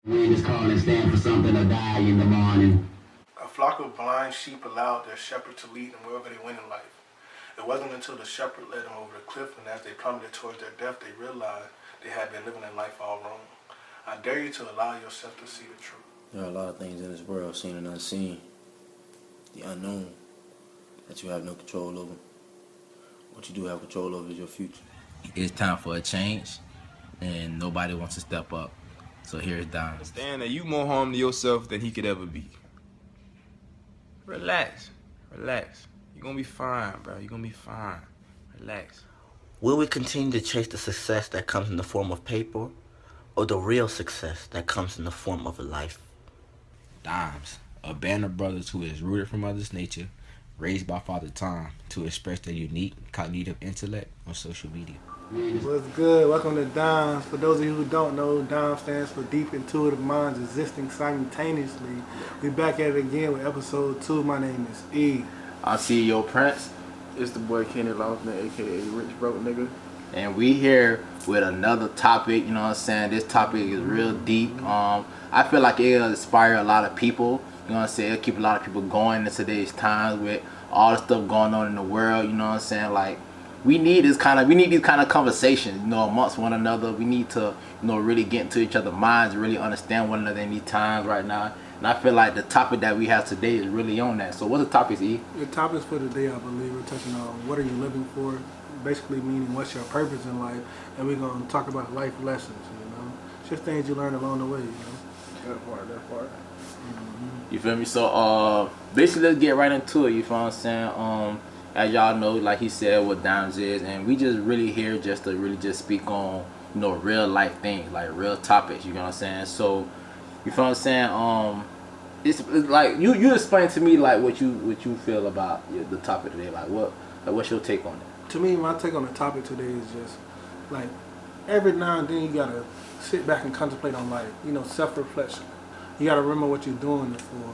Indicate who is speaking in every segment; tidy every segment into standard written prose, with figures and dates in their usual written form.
Speaker 1: Wind is calling, stand for something or die in the morning.
Speaker 2: A flock of blind sheep allowed their shepherd to lead them wherever they went in life. It wasn't until the shepherd led them over the cliff, and as they plummeted towards their death, they realized they had been living their life all wrong. I dare you to allow yourself to see the truth.
Speaker 3: There are a lot of things in this world, seen and unseen, the unknown, that you have no control over. What you do have control over is your future.
Speaker 4: It's time for a change, and nobody wants to step up. So here's Dimes.
Speaker 5: Understand that you more harm to yourself than he could ever be. Relax. You're gonna be fine, bro. You're gonna be fine. Relax.
Speaker 6: Will we continue to chase the success that comes in the form of paper, or the real success that comes in the form of a life?
Speaker 4: Dimes, a band of brothers who is rooted from Mother's Nature, raised by Father Time to express their unique cognitive intellect on social media.
Speaker 2: What's good? Welcome to DIMES. For those of you who don't know, DIMES stands for Deep Intuitive Minds Existing Simultaneously. We back at it again with episode 2. My name is E.
Speaker 7: I'm CEO Prince,
Speaker 8: It's the boy Kenny Lawson, aka Rich Broke Nigga.
Speaker 7: and we here with another topic. You know what I'm saying? This topic is real deep. I feel like it'll inspire a lot of people. You know what I'm saying? It'll keep a lot of people going in today's times with all the stuff going on in the world. You know what I'm saying? Like, we need these kind of conversations, you know, amongst one another. We need to, you know, really get into each other's minds, really understand one another in these times right now. And I feel like the topic that we have today is really on that. So what's the topic, E?
Speaker 2: The topics for today, I believe, we're touching on what are you living for, basically meaning what's your purpose in life, and we're going to talk about life lessons, you know. It's just things you learn along the way, you know.
Speaker 8: That part.
Speaker 7: You feel me? So basically, let's get right into it. You feel what I'm saying? As y'all know, like he said, what Dimes is, and we just really here just to really just speak on, you know, real life things, like real topics. You know what I'm saying? So, you feel what I'm saying? It's like you explain to me like what you feel about the topic today. Like what's your take on it?
Speaker 2: To me, my take on the topic today is just, like, every now and then you got to sit back and contemplate on life, you know, self-reflection. You got to remember what you're doing it for.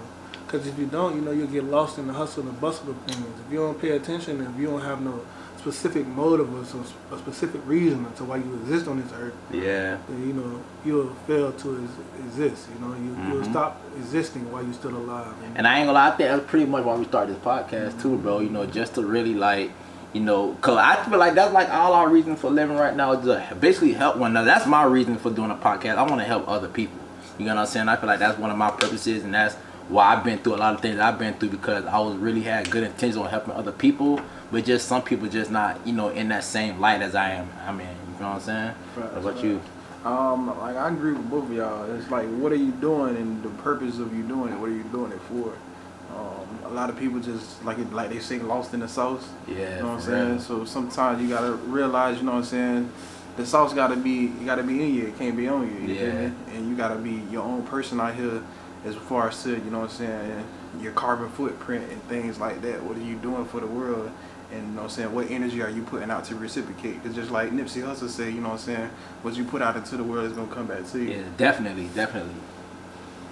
Speaker 2: Because if you don't, you know, you'll get lost in the hustle and bustle of things. If you don't pay attention, if you don't have no specific motive or some a specific reason to why you exist on this earth,
Speaker 7: Yeah.
Speaker 2: then, you know, you'll fail to exist. You know, you'll stop existing while you're still alive.
Speaker 7: And I ain't gonna lie, I think that's pretty much why we started this podcast too, bro. You know, just to really like, you know, cause I feel like that's like all our reason for living right now is to basically help one another. That's my reason for doing a podcast. I want to help other people. You know what I'm saying? I feel like that's one of my purposes, and that's why I've been through a lot of things I've been through, because I was really had good intentions on helping other people, but just some people just not, you know, in that same light as I am. I mean, you know what I'm saying? What about you?
Speaker 8: Like, I agree with both of y'all. It's like, what are you doing, and the purpose of you doing it? What are you doing it for? A lot of people just like they say, lost in the sauce.
Speaker 7: Yeah.
Speaker 8: You know what I'm saying? So sometimes you gotta realize, you know what I'm saying, the sauce gotta be in you. It can't be on you. You feel me? And you gotta be your own person out here, as far as to, you know what I'm saying, your carbon footprint and things like that. What are you doing for the world? And, you know what I'm saying, what energy are you putting out to reciprocate? Because just like Nipsey Hussle said, you know what I'm saying, what you put out into the world is going to come back to you.
Speaker 7: Yeah, definitely.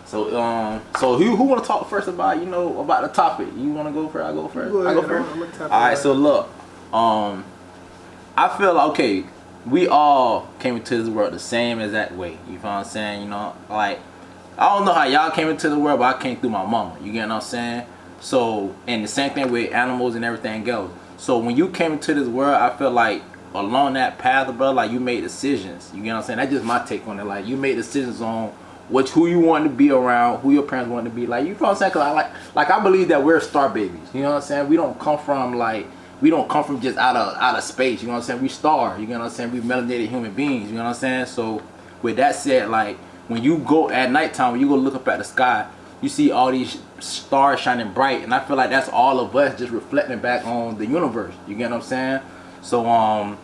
Speaker 7: So, who want to talk first about, you know, about the topic? You want to go first? I go first.
Speaker 2: Go
Speaker 7: I
Speaker 2: ahead,
Speaker 7: go first.
Speaker 2: I'm gonna tap
Speaker 7: All right.
Speaker 2: in.
Speaker 7: So look, I feel like, okay, we all came into this world the same exact way. You feel what I'm saying? You know, like, I don't know how y'all came into the world, but I came through my mama. You get what I'm saying? So, and the same thing with animals and everything else. So when you came into this world, I feel like along that path, bro, like you made decisions. You get what I'm saying? That's just my take on it. Like, you made decisions on who you wanted to be around, who your parents wanted to be. Like, you know what I'm saying? Cause I believe that we're star babies. You know what I'm saying? We don't come from just out of space. You know what I'm saying? We star. You know what I'm saying? We melanated human beings. You know what I'm saying? So with that said, like, when you go at nighttime, when you go look up at the sky, you see all these stars shining bright, and I feel like that's all of us just reflecting back on the universe. You get what I'm saying? So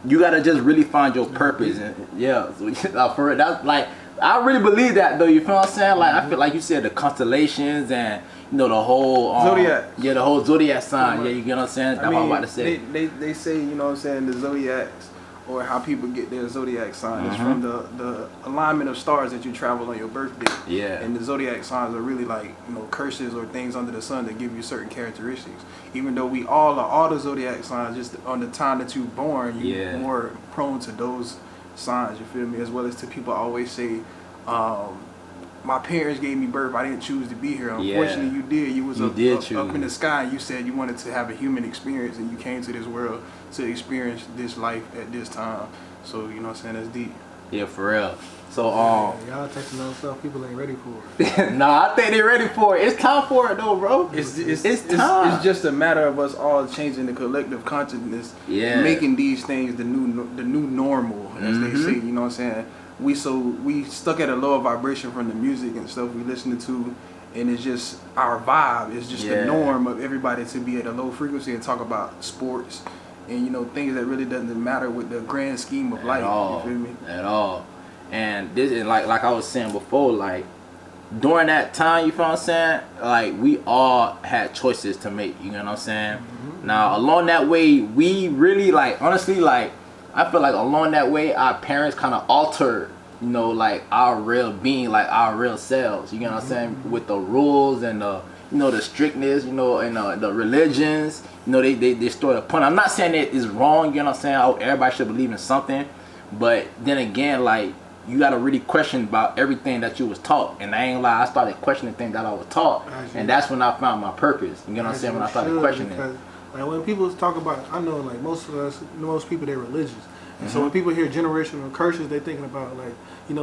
Speaker 7: you gotta just really find your purpose, and yeah, so, for it, that's like, I really believe that though. You feel what I'm saying? Like, I feel like you said the constellations and, you know, the whole
Speaker 8: Zodiac.
Speaker 7: Yeah, the whole zodiac sign. Yeah, you get what I'm saying? That's what I'm about to say.
Speaker 8: They say, you know what I'm saying, the zodiacs, or how people get their zodiac sign, is from the alignment of stars that you travel on your birthday.
Speaker 7: Yeah.
Speaker 8: And the zodiac signs are really like, you know, curses or things under the sun that give you certain characteristics. Even though we all the zodiac signs, just on the time that you're born, you're more prone to those signs, you feel me? As well as to people always say, my parents gave me birth. I didn't choose to be here.
Speaker 7: Yeah.
Speaker 8: Unfortunately, you did. You was
Speaker 7: You
Speaker 8: up,
Speaker 7: did
Speaker 8: up,
Speaker 7: choose.
Speaker 8: up in the sky. And you said you wanted to have a human experience, and you came to this world to experience this life at this time. So you know what I'm saying? That's deep.
Speaker 7: Yeah, for real. So
Speaker 2: Y'all taking on stuff people ain't ready for.
Speaker 7: nah, I think they're ready for it. It's time for it though, bro.
Speaker 8: It's
Speaker 7: time.
Speaker 8: it's just a matter of us all changing the collective consciousness,
Speaker 7: Yeah.
Speaker 8: making these things the new normal, as they say. You know what I'm saying? We stuck at a lower vibration from the music and stuff we listening to, and it's just our vibe. It's just
Speaker 7: Yeah.
Speaker 8: the norm of everybody to be at a low frequency and talk about sports and things that really doesn't matter with the grand scheme of life.
Speaker 7: all.
Speaker 8: You feel me?
Speaker 7: At all. And this is like I was saying before, like during that time, you feel what I'm saying? Like we all had choices to make, you know what I'm saying? Now along that way, we really like honestly like I feel like along that way our parents kind of altered, you know, like our real being, like our real selves, you know what I'm saying? With the rules and the the strictness, and the religions, they stored upon. I'm not saying that it's wrong, you know what I'm saying? Oh, everybody should believe in something, but then again, like you gotta really question about everything that you was taught. And I ain't gonna lie, I started questioning things that I was taught, and that's when I found my purpose. You know what I'm saying? When I started questioning.
Speaker 2: Because, like when people talk about, I know like most people they're religious, and so when people hear generational curses, they thinking about like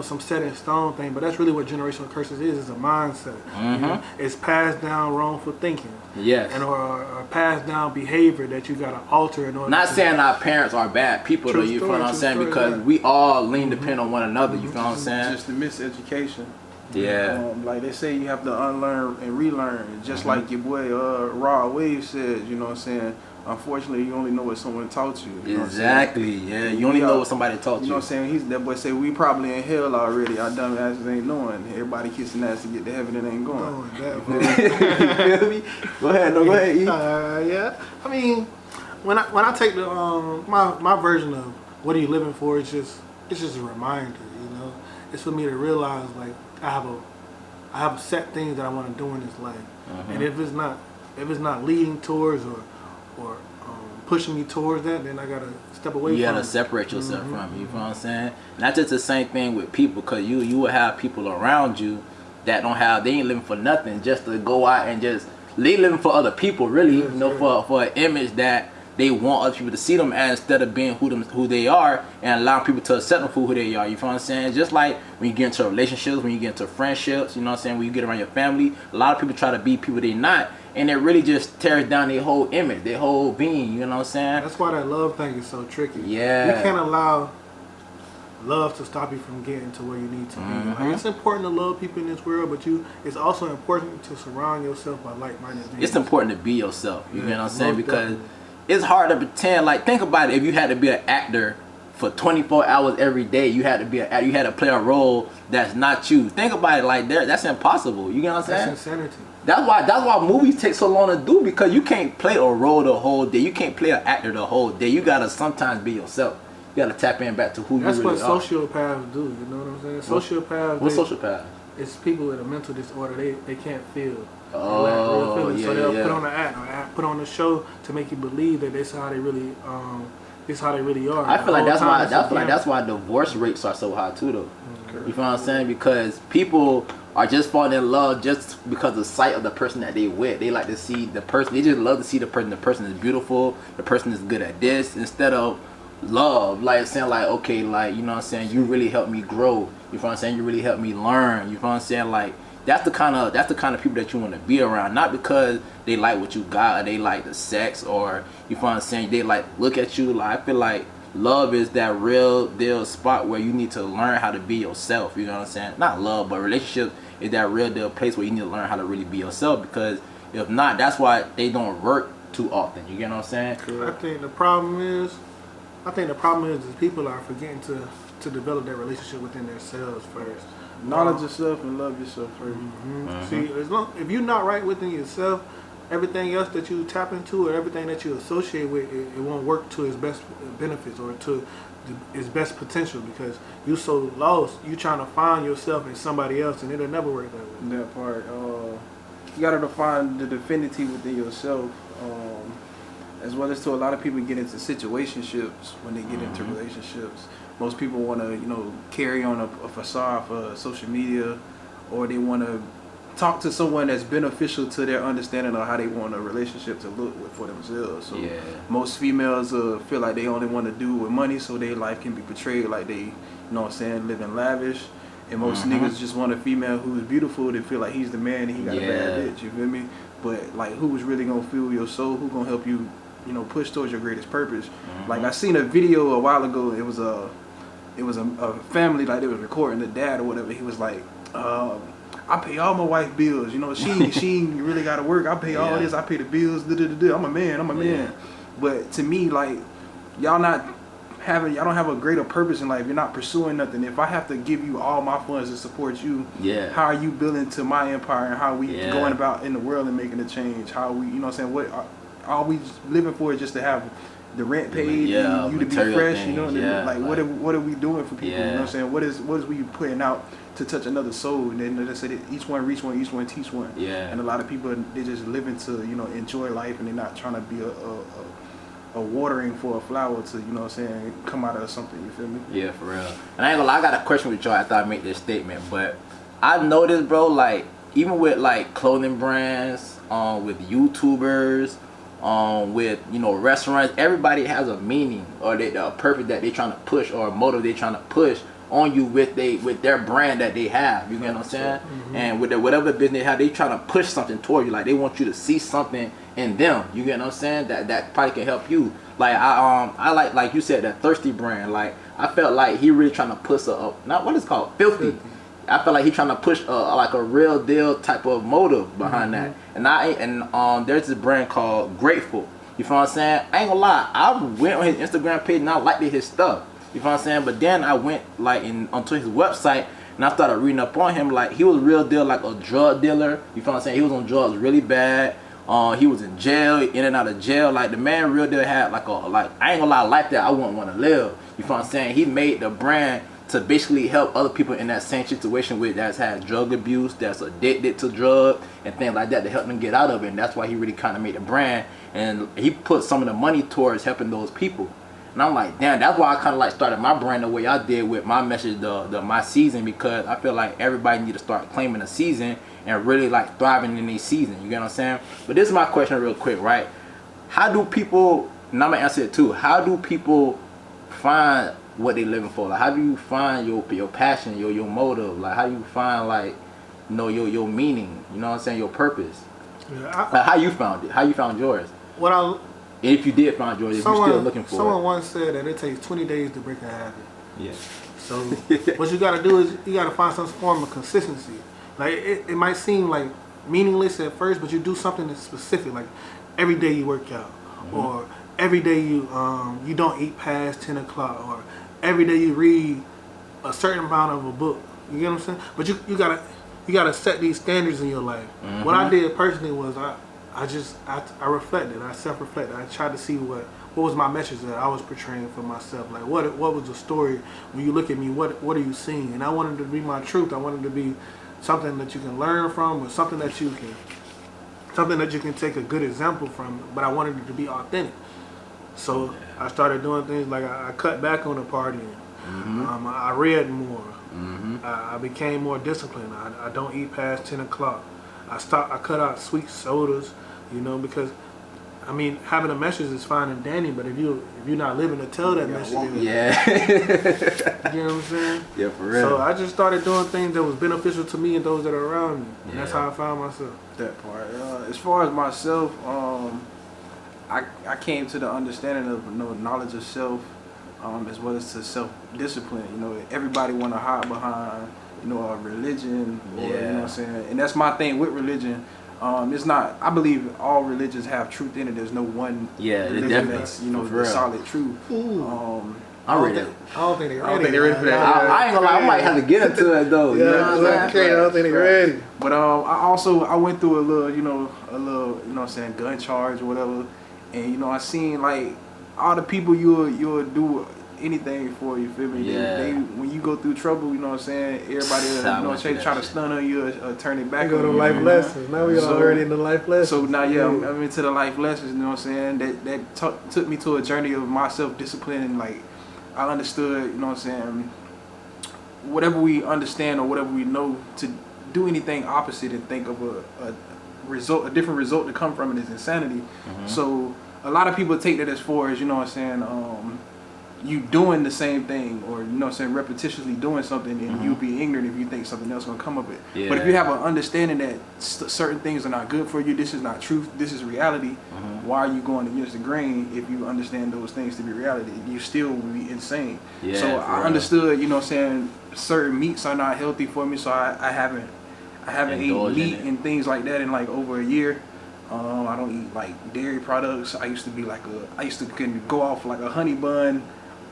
Speaker 2: some set in stone thing. But that's really what generational curses is a mindset. It's passed down wrongful thinking.
Speaker 7: Yes.
Speaker 2: And or passed down behavior that you gotta alter in order.
Speaker 7: Not saying our parents are bad people though, you feel what I'm saying? Because we all lean depend on one another, you feel what I'm saying?
Speaker 8: Just the miseducation.
Speaker 7: Yeah.
Speaker 8: Like they say, you have to unlearn and relearn. Just like your boy Raw Wave says, you know what I'm saying? Unfortunately, you only know what someone taught you. You know what I'm saying?
Speaker 7: Exactly. Yeah. You only know what somebody taught you.
Speaker 8: You know what I'm saying? That boy say we probably in hell already. Our dumb asses ain't knowing. Everybody kissing ass to get to heaven and ain't going.
Speaker 7: You feel me? Go ahead. No, go ahead. E.
Speaker 2: Yeah. I mean, when I take the my version of what are you living for, it's just a reminder. It's for me to realize like I have set things that I want to do in this life, and if it's not leading towards or pushing me towards that, then I gotta step away.
Speaker 7: You
Speaker 2: from
Speaker 7: gotta separate yourself from it. You know what I'm saying? Not just the same thing with people, cause you will have people around you that they ain't living for nothing, just to go out and they living for other people, really. For an image that they want other people to see them as, instead of being who they are and allowing people to accept them for who they are. You feel what I'm saying? Just like when you get into relationships, when you get into friendships, you know what I'm saying? When you get around your family, a lot of people try to be people they not. And it really just tears down their whole image, their whole being, you know what I'm saying?
Speaker 2: That's why that love thing is so tricky.
Speaker 7: Yeah.
Speaker 2: You can't allow love to stop you from getting to where you need to be. Like, it's important to love people in this world, but it's also important to surround yourself by like-minded people.
Speaker 7: It's important to be yourself, you know what I'm saying? Because it's hard to pretend. Like, think about it. If you had to be an actor for 24 hours every day, you had to play a role that's not you. Think about it like that. That's impossible. You know what I'm saying?
Speaker 2: That's insanity.
Speaker 7: That's why movies take so long to do, because you can't play a role the whole day. You can't play an actor the whole day. You gotta sometimes be yourself. You gotta tap in back to who
Speaker 2: that's
Speaker 7: you really are.
Speaker 2: That's what sociopaths do. You know what I'm saying? Sociopaths.
Speaker 7: What's sociopath?
Speaker 2: It's people with a mental disorder. They can't feel.
Speaker 7: Oh, yeah,
Speaker 2: so they'll put on an act or put on a show to make you believe that this is how they really are.
Speaker 7: I feel like that's why divorce rates are so high too, though. You feel what I'm saying? Because people are just falling in love just because of the sight of the person that they with. They like to see the person. They just love to see the person. The person is beautiful. The person is good at this, instead of love. Like saying like, okay, like, you know what I'm saying, you really helped me grow. You feel what I'm saying? You really helped me learn. You feel what I'm saying? Like, that's the kind of people that you want to be around. Not because they like what you got, or they like the sex, or you feel what I'm saying, they like look at you. Like, I feel like love is that real deal spot where you need to learn how to be yourself. You know what I'm saying? Not love, but relationship is that real deal place where you need to learn how to really be yourself. Because if not, that's why they don't work too often. You get what I'm saying?
Speaker 2: I think the problem is people are forgetting to develop that relationship within themselves first.
Speaker 8: Knowledge yourself and love yourself first.
Speaker 2: See, if you're not right within yourself, everything else that you tap into or everything that you associate with, it won't work to its best benefits or to its best potential, because you so lost. You trying to find yourself in somebody else, and it'll never work that way.
Speaker 8: That part. You gotta define the divinity within yourself. As well as to a lot of people get into situationships when they get into relationships. most people want to, you know, carry on a facade for social media, or they want to talk to someone that's beneficial to their understanding of how they want a relationship to look for themselves. So most females feel like they only want to do with money, so their life can be portrayed like they, you know what I'm saying, living lavish. And most niggas just want a female who's beautiful to feel like he's the man and he got a bad bitch. You feel me? But like, who's really gonna fuel your soul? Who gonna help you, you know, push towards your greatest purpose? Like, I seen a video a while ago. It was a family, like they was recording the dad or whatever. He was like, I pay all my wife bills. You know, she ain't really got to work. I pay all this. I pay the bills. I'm a man. But to me, like, y'all don't have a greater purpose in life. You're not pursuing nothing. If I have to give you all my funds to support you, how are you building to my empire, and how are we going about in the world and making a change? How are we, you know what I'm saying? What are we living for? Just to have the rent paid, and you to be fresh, things, you know, like what are we doing for people? You know what I'm saying? What is we putting out to touch another soul? And then they say that each one reach one, each one teach one. And a lot of people, they just living to, you know, enjoy life, and they're not trying to be a watering for a flower to, you know what I'm saying, come out of something. You feel me? Yeah, for real. And I ain't gonna lie, I got a question with y'all after I make this statement, but I've noticed, bro, like even with like clothing brands, with YouTubers, with, you know, restaurants, everybody has a meaning or a purpose that they trying to push, or a motive they trying to push on you with their brand that they have. You get what I'm saying? And with whatever business they have, they trying to push something toward you. Like, they want you to see something in them. You get what I'm saying? That probably can help you. Like, I like you said, that Thirsty brand. Like, I felt like he really trying to push not what is called Filthy. I felt like he trying to push like a real deal type of motive behind that. And there's this brand called Grateful. You feel what I'm saying? I ain't gonna lie, I went on his Instagram page and I liked his stuff. You feel what I'm saying? But then I went like onto his website and I started reading up on him. Like, he was a real deal, like a drug dealer. You feel what I'm saying? He was on drugs really bad. He was in jail, in and out of jail. Like, the man real deal had like I ain't gonna lie, a life that I wouldn't want to live. You feel what I'm saying? He made the brand to basically help other people in that same situation that's had drug abuse, that's addicted to drugs and things like that, to help them get out of it. And that's why he really kind of made the brand, and he put some of the money towards helping those people. And I'm like, damn, that's why I kind of like started my brand the way I did with my message, my season, because I feel like everybody need to start claiming a season and really like thriving in their season. You get what I'm saying? But this is my question real quick, right? How do people, and I'm gonna answer it too, how do people find what they living for? Like, how do you find your passion, your motive? Like, how do you find, like, you know, your meaning? You know what I'm saying? Your purpose. Yeah, like, how you found it? How you found yours? If you did find yours, if you're still looking for it.
Speaker 2: Someone once said that it takes 20 days to break a habit.
Speaker 7: Yeah.
Speaker 2: So what you got to do is you got to find some form of consistency. Like, it might seem like meaningless at first, but you do something that's specific. Like, every day you work out, or every day you don't eat past 10 o'clock, or every day you read a certain amount of a book. You get what I'm saying? But you gotta set these standards in your life. What I did personally was I reflected. I self-reflected. I tried to see what was my message that I was portraying for myself. Like, what was the story? When you look at me, what are you seeing? And I wanted to be my truth. I wanted to be something that you can learn from, or something that you can take a good example from. But I wanted it to be authentic. So I started doing things like I cut back on the partying. I read more. I became more disciplined. I don't eat past 10 o'clock. I cut out sweet sodas, you know, because, I mean, having a message is fine and dandy, but if you're not living to tell that message, you know what I'm saying? Yeah, for real. So I just started doing things that was beneficial to me and those that are around me, and that's how I found myself.
Speaker 8: That part. As far as myself, I came to the understanding of, you know, knowledge of self, as well as to self-discipline. You know, everybody want to hide behind, you know, a religion, or, you know what I'm saying? And that's my thing with religion. It's not, I believe all religions have truth in it. There's no one religion that's, you know, the solid truth.
Speaker 2: I don't think they're ready for that.
Speaker 7: I ain't gonna lie, I might have to get into it though. You know what I'm saying?
Speaker 2: I don't think they're ready.
Speaker 8: But I went through a little, you know what I'm saying, gun charge or whatever. And, you know, I seen, like, all the people you'll do anything for, you feel me? They when you go through trouble, you know what I'm saying, everybody, you know, try to stun on you or turn it back on you.
Speaker 2: Go to life lessons. Now we already in the life lessons.
Speaker 8: So now, I'm into the life lessons, you know what I'm saying? That took me to a journey of my self-discipline, and, like, I understood, you know what I'm saying, whatever we understand or whatever we know, to do anything opposite and think of a different result to come from it is insanity. So a lot of people take that as far as, you know what I'm saying, you doing the same thing, or, you know what I'm saying, repetitiously doing something, and you'll be ignorant if you think something else gonna come of it. But if you have an understanding that certain things are not good for you, this is not truth, this is reality, why are you going against the grain? If you understand those things to be reality, you still will be insane. So I understood, you know what I'm saying, certain meats are not healthy for me, so I haven't eaten meat and things like that in like over a year. I don't eat like dairy products. I used to can go off like a honey bun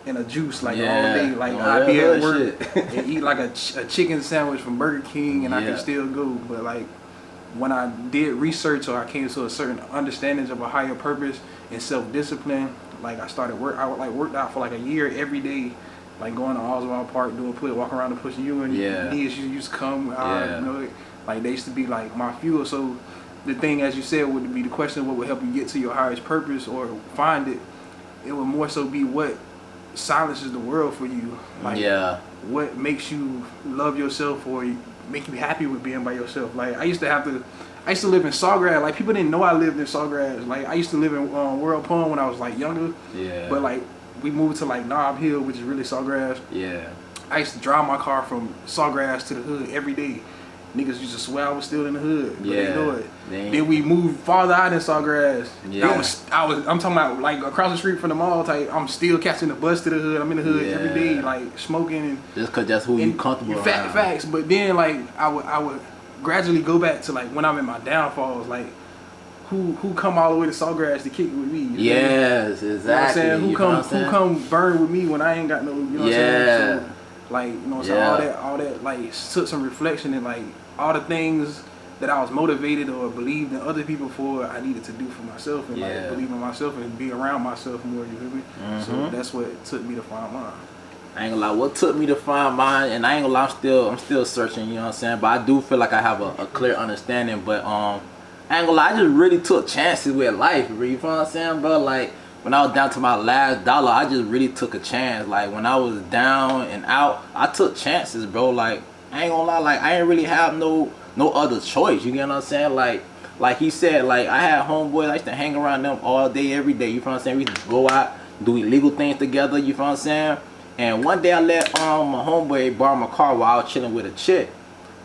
Speaker 8: and a juice like all day. Like I'd be at work and eat like a chicken sandwich from Burger King, and I can still go. But like when I did research, or I came to a certain understanding of a higher purpose and self-discipline, like I started worked out for like a year every day, like going to Oswald Park, doing walk around and pushing you, and knees used to come out, you know, like they used to be like my fuel. So the thing, as you said, would be the question, what would help you get to your highest purpose or find it? It would more so be what silences the world for you. Like what makes you love yourself or make you happy with being by yourself. Like I used to live in Sawgrass. Like people didn't know I lived in Sawgrass. Like I used to live in World Pond when I was like younger. But like we moved to like Knob Hill, which is really Sawgrass. I used to drive my car from Sawgrass to the hood every day. Niggas used to swear I was still in the hood, but they know it. Then we moved farther out in Sawgrass. I'm talking about like across the street from the mall type. I'm still catching the bus to the hood. I'm in the hood every day, like smoking and
Speaker 7: just cause that's who you comfortable around.
Speaker 8: Facts. But then like I would gradually go back to like when I'm in my downfalls, like who come all the way to Sawgrass to kick it with me?
Speaker 7: Yes, exactly.
Speaker 8: You know what I'm saying? Who come burn with me when I ain't got no, you know what I'm saying? So, like, you know what I'm saying, all that like took some reflection, and like all the things that I was motivated or believed in other people for, I needed to do for myself, and like believe in myself and be around myself more, you feel me? So that's what took me to find mine.
Speaker 7: I ain't gonna lie, what took me to find mine, and I ain't gonna lie, I'm still searching, you know what I'm saying, but I do feel like I have a clear understanding. But I ain't gonna lie, I just really took chances with life, bro. You feel what I'm saying, bro? Like when I was down to my last dollar, I just really took a chance. Like when I was down and out, I took chances, bro. Like I ain't gonna lie, like I ain't really have no other choice. You get what I'm saying? Like he said, like I had homeboys, I used to hang around them all day, every day. You feel what I'm saying? We used to go out, do illegal things together. You feel what I'm saying? And one day I let my homeboy borrow my car while I was chilling with a chick,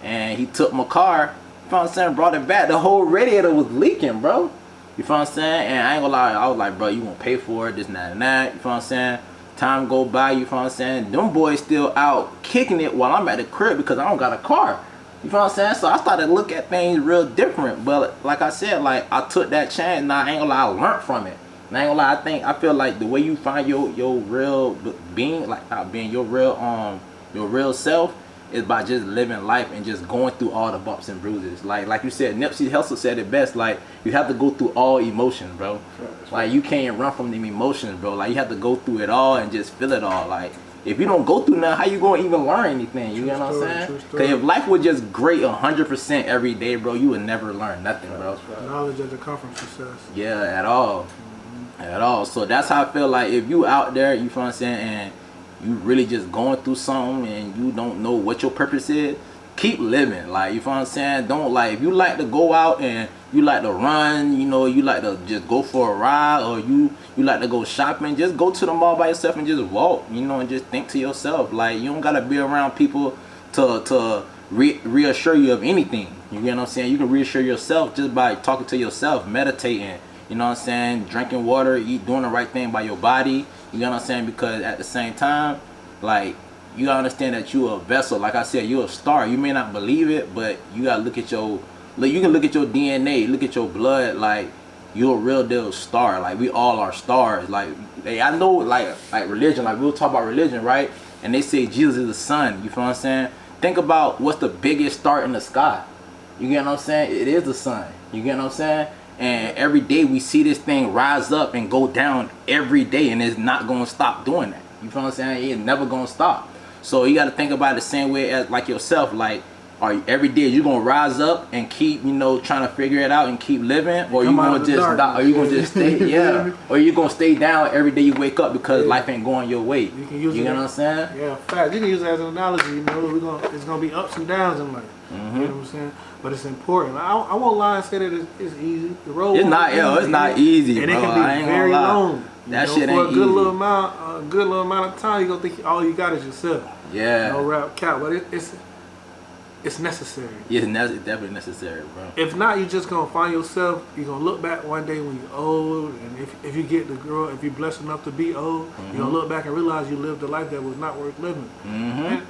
Speaker 7: and he took my car. You feel what I'm saying? Brought it back. The whole radiator was leaking, bro. You feel what I'm saying? And I ain't gonna lie, I was like, bro, you gonna pay for it, this and that and that. You feel what I'm saying? Time go by, you feel what I'm saying? Them boys still out kicking it while I'm at the crib because I don't got a car. You feel what I'm saying? So I started to look at things real different. But like I said, like I took that chance. Now I ain't gonna lie, I learned from it. And I ain't gonna lie, I feel like the way you find your real being, like not being your real self, is by just living life and just going through all the bumps and bruises. Like you said, Nipsey Hussle said it best. Like you have to go through all emotions, bro. Like you can't run from them emotions, bro. Like you have to go through it all and just feel it all. Like if you don't go through nothing, how you gonna even learn anything? You know what I'm saying? Because if life was just great 100% every day, bro, you would never learn nothing, bro.
Speaker 2: Knowledge doesn't come from success.
Speaker 7: Yeah, at all. At all. So that's how I feel like if you out there, you feel what I'm saying, and you really just going through something and you don't know what your purpose is, keep living. Like, you feel what I'm saying? Don't, like, if you like to go out and you like to run, you know, you like to just go for a ride, or you like to go shopping, just go to the mall by yourself and just walk, you know, and just think to yourself. Like, you don't got to be around people to reassure you of anything. You get what I'm saying? You can reassure yourself just by talking to yourself, meditating, you know what I'm saying, drinking water, doing the right thing by your body. You know what I'm saying? Because at the same time, like, you gotta understand that you're a vessel. Like I said, you're a star. You may not believe it, but you gotta look at you can look at your DNA, look at your blood. Like, you're a real deal star. Like, we all are stars. Like, I know, like religion. Like, we'll talk about religion, right? And they say Jesus is the sun. You feel what I'm saying? Think about what's the biggest star in the sky. You get what I'm saying? It is the sun. You get what I'm saying? And every day we see this thing rise up and go down every day, and it's not going to stop doing that. You feel what I'm saying? It's never going to stop. So you got to think about it the same way as like yourself. Like, every day you gonna rise up and keep, you know, trying to figure it out and keep living, or you
Speaker 2: Come out
Speaker 7: gonna
Speaker 2: of the
Speaker 7: just
Speaker 2: darkness.
Speaker 7: die, or you gonna just stay, yeah, or you gonna stay down every day you wake up because life ain't going your way.
Speaker 2: You can use
Speaker 7: You
Speaker 2: it.
Speaker 7: know what I'm saying?
Speaker 2: Yeah, fact. You can use it as an analogy. You know, it's gonna be ups and downs in life.
Speaker 7: Mm-hmm.
Speaker 2: You know what I'm saying? But it's important. I won't lie and say that it's easy. The road
Speaker 7: It's
Speaker 2: won't
Speaker 7: not,
Speaker 2: be
Speaker 7: yo, it's not easy,
Speaker 2: and
Speaker 7: bro.
Speaker 2: it can
Speaker 7: I
Speaker 2: be
Speaker 7: ain't
Speaker 2: very
Speaker 7: gonna lie.
Speaker 2: long.
Speaker 7: That
Speaker 2: You know,
Speaker 7: shit
Speaker 2: for
Speaker 7: ain't
Speaker 2: a good
Speaker 7: easy.
Speaker 2: little amount of time, you gonna think all you got is yourself.
Speaker 7: Yeah.
Speaker 2: No rap cap, but it's necessary.
Speaker 7: Yeah, it's definitely necessary, bro.
Speaker 2: If not, you just gonna find yourself. You're gonna look back one day when you're old, and if you get the girl, if you're blessed enough to be old, you're gonna look back and realize you lived a life that was not worth living.
Speaker 7: Mm-hmm.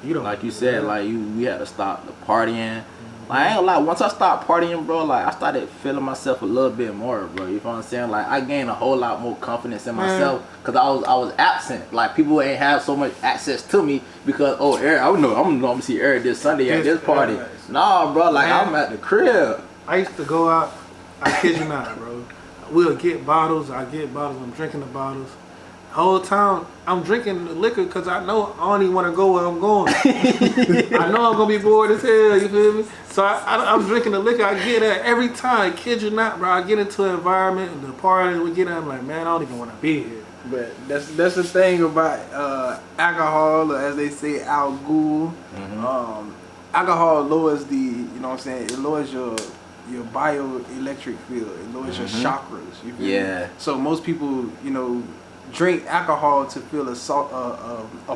Speaker 2: You don't
Speaker 7: Like you said, like we had to stop the partying. Like, I ain't gonna lie, once I stopped partying, bro, like I started feeling myself a little bit more, bro. You know what I'm saying? Like I gained a whole lot more confidence in myself because I was absent. Like people ain't have so much access to me because Eric, I'm gonna see Eric this Sunday at this party. Nah, bro, like I'm at the crib.
Speaker 2: I used to go out. I kid you not, bro. We'll get bottles. I get bottles. I'm drinking the bottles. Whole time I'm drinking the liquor because I know I don't even want to go where I'm going. I know I'm gonna be bored as hell. You feel me? So I'm drinking the liquor. I get that every time. Kid you not, bro. I get into an environment and the party we get in. I'm like, man, I don't even want to be here.
Speaker 8: But that's the thing about alcohol, or as they say, alcohol. Alcohol lowers the, you know what I'm saying, it lowers your bioelectric field. It lowers your chakras. You feel
Speaker 7: Yeah.
Speaker 8: me? So most people, you know, drink alcohol to feel a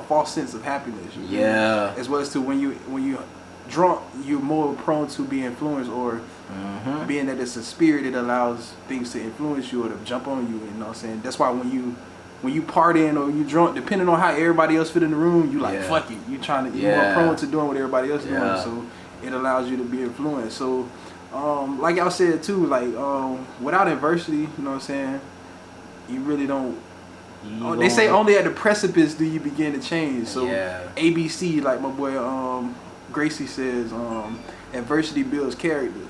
Speaker 8: false sense of happiness. You feel me?
Speaker 7: Yeah.
Speaker 8: As well as to when you drunk, you're more prone to be influenced, or being that it's a spirit, it allows things to influence you or to jump on you. You know what I'm saying? That's why when you partying or you drunk, depending on how everybody else fit in the room, you like fuck it. You trying to you're more prone to doing what everybody else doing. So it allows you to be influenced. So like y'all said too, like without adversity, you know what I'm saying, you really don't. They say only at the precipice do you begin to change. So ABC, like my boy Gracie says, adversity builds character.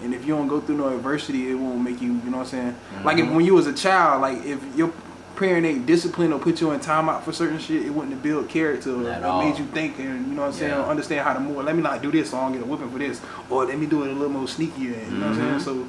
Speaker 8: And if you don't go through no adversity, it won't make you, you know what I'm saying? Like if when you was a child, like if your parent ain't disciplined or put you in timeout for certain shit, it wouldn't have built character or made you think and, you know what I'm saying, understand how to move. Let me not do this so I don't get a whipping for this. Or let me do it a little more sneakier, you know what I'm saying? So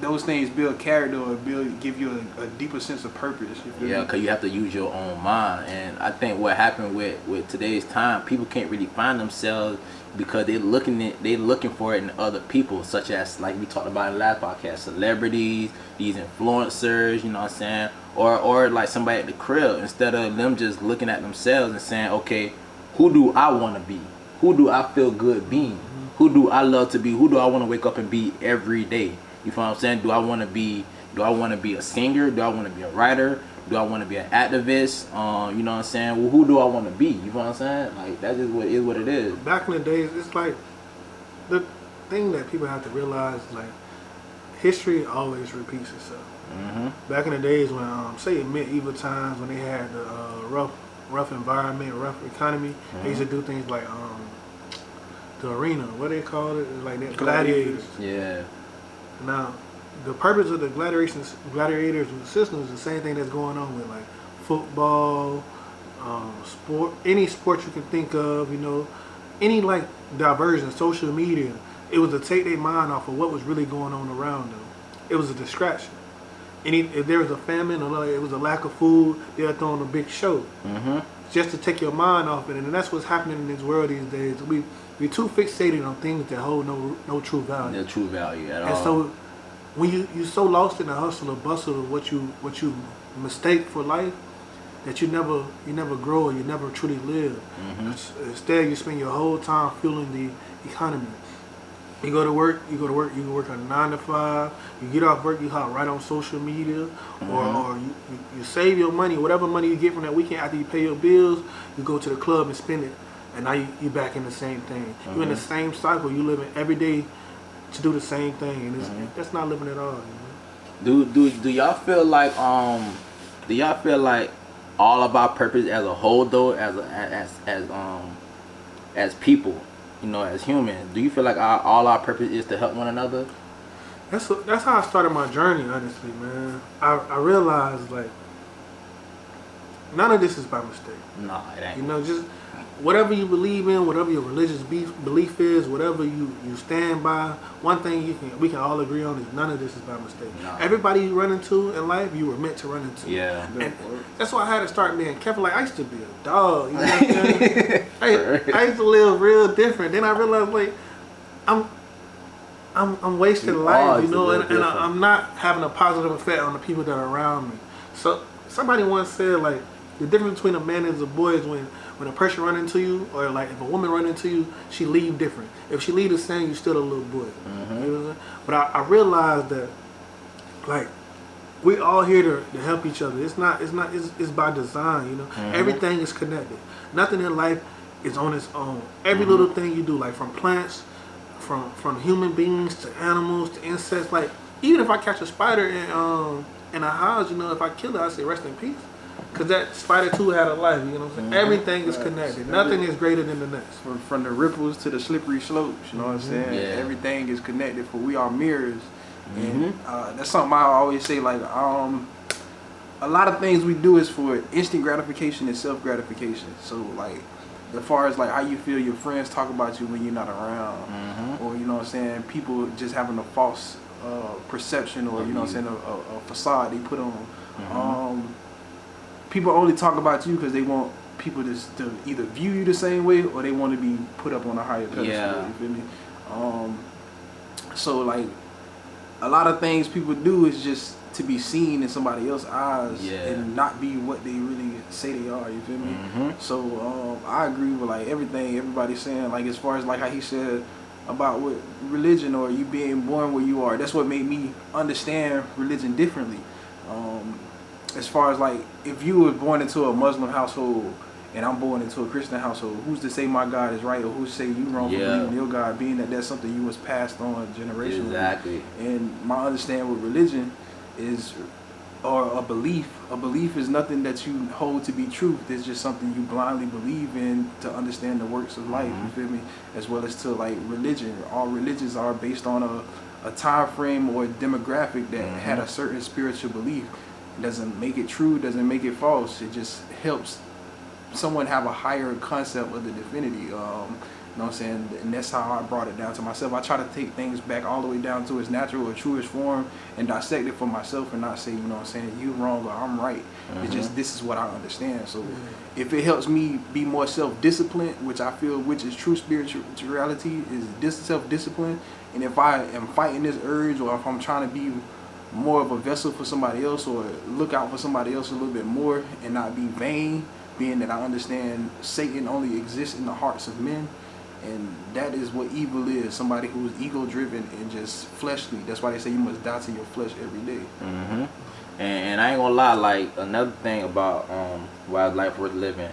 Speaker 8: those things build character or give you a deeper sense of purpose.
Speaker 7: Yeah, because you have to use your own mind. And I think what happened with today's time, people can't really find themselves because they're looking for it in other people, such as, like we talked about in the last podcast, celebrities, these influencers, you know what I'm saying? Or like somebody at the crib, instead of them just looking at themselves and saying, okay, who do I want to be? Who do I feel good being? Who do I love to be? Who do I want to wake up and be every day? You feel what I'm saying? Do I want to be a singer? Do I want to be a writer? Do I want to be an activist? You know what I'm saying? Well, who do I want to be? You know what I'm saying? Like, that is what it is.
Speaker 2: Back in the days, it's like the thing that people have to realize is like history always repeats itself. Back in the days when, say medieval times, when they had the rough environment, rough economy, they used to do things like the arena, what they call it, like that, gladiators.
Speaker 7: Yeah.
Speaker 2: Now, the purpose of the gladiators system is the same thing that's going on with like football, sport, any sport you can think of, you know, any like diversion, social media. It was to take their mind off of what was really going on around them. It was a distraction. If there was a famine or like, it was a lack of food, they're throwing a big show just to take your mind off it. And that's what's happening in this world these days. We're too fixated on things that hold no true value.
Speaker 7: No true value at all.
Speaker 2: And so when you're so lost in the hustle or bustle of what you mistake for life, that you never grow or you never truly live. Instead, you spend your whole time fueling the economy. You go to work, you can work a 9 to 5, you get off work, you hop right on social media, or you save your money, whatever money you get from that weekend after you pay your bills, you go to the club and spend it. And now you back in the same thing. You're in the same cycle, you living every day to do the same thing, and that's not living at all. You know?
Speaker 7: Do y'all feel like all of our purpose as a whole though, as people, you know, as humans, do you feel like all our purpose is to help one another?
Speaker 2: That's how I started my journey, honestly, man. I realized like none of this is by mistake.
Speaker 7: Nah, it ain't.
Speaker 2: You know, just whatever you believe in, whatever your religious belief is, whatever you stand by, one thing we can all agree on is none of this is by mistake.
Speaker 7: Nah.
Speaker 2: Everybody you run into in life, you were meant to run into.
Speaker 7: Yeah.
Speaker 2: And that's why I had to start being careful. Like, I used to be a dog. You know what I'm saying? I used to live real different. Then I realized, like, I'm wasting life, you know, and I'm not having a positive effect on the people that are around me. So somebody once said, like, the difference between a man and a boy is when a person run into you, or like if a woman run into you, she leave different. If she leave the same, you still a little boy.
Speaker 7: Mm-hmm.
Speaker 2: You know what I'm saying? But I realized that, like, we all here to help each other. It's by design, you know.
Speaker 7: Mm-hmm.
Speaker 2: Everything is connected. Nothing in life is on its own. Every
Speaker 7: Mm-hmm.
Speaker 2: little thing you do, like from plants, from human beings to animals to insects. Like, even if I catch a spider in a house, you know, if I kill it, I say rest in peace. Because that spider too had a life, you know what I'm saying?
Speaker 7: Mm-hmm.
Speaker 2: Everything is connected. Nothing is greater than the next.
Speaker 8: From the ripples to the slippery slopes, you know what I'm saying?
Speaker 7: Yeah.
Speaker 8: Everything is connected, for we are mirrors. And
Speaker 7: Mm-hmm.
Speaker 8: that's something I always say, like, a lot of things we do is for instant gratification and self-gratification. So, like, as far as, like, how you feel your friends talk about you when you're not around,
Speaker 7: Mm-hmm.
Speaker 8: or, you know what I'm saying, people just having a false perception, or, you know what I'm saying, a facade they put on.
Speaker 7: Mm-hmm.
Speaker 8: People only talk about you because they want people to either view you the same way, or they want to be put up on a higher pedestal.
Speaker 7: Yeah.
Speaker 8: You feel me? So, like, a lot of things people do is just to be seen in somebody else's eyes,
Speaker 7: Yeah.
Speaker 8: and not be what they really say they are. You feel me?
Speaker 7: Mm-hmm.
Speaker 8: So I agree with, like, everything everybody's saying. Like, as far as, like, how he said about what religion, or you being born where you are, that's what made me understand religion differently. As far as, like, if you were born into a Muslim household and I'm born into a Christian household, who's to say my God is right, or who's to say you wrong for
Speaker 7: Yeah.
Speaker 8: believing your God, being that that's something you was passed on generationally.
Speaker 7: Exactly.
Speaker 8: And my understanding with religion is, or a belief is nothing that you hold to be truth. It's just something you blindly believe in to understand the works of life. You feel me? As well as to, like, religion. All religions are based on a time frame or a demographic that had a certain spiritual belief. It doesn't make it true, doesn't make it false. It just helps someone have a higher concept of the divinity. You know what I'm saying? And that's how I brought it down to myself. I try to take things back all the way down to its natural or truest form and dissect it for myself, and not say, you know what I'm saying, you wrong or I'm right. It's just, this is what I understand. So if it helps me be more self-disciplined, which I feel, which is true spirituality, is self-discipline, and if I am fighting this urge, or if I'm trying to be more of a vessel for somebody else, or look out for somebody else a little bit more, and not be vain, being that I understand Satan only exists in the hearts of men, and that is what evil is. Somebody who is ego-driven and just fleshly. That's why they say you must die to your flesh every day.
Speaker 7: Mm-hmm. And I ain't gonna lie, like, another thing about why life worth living,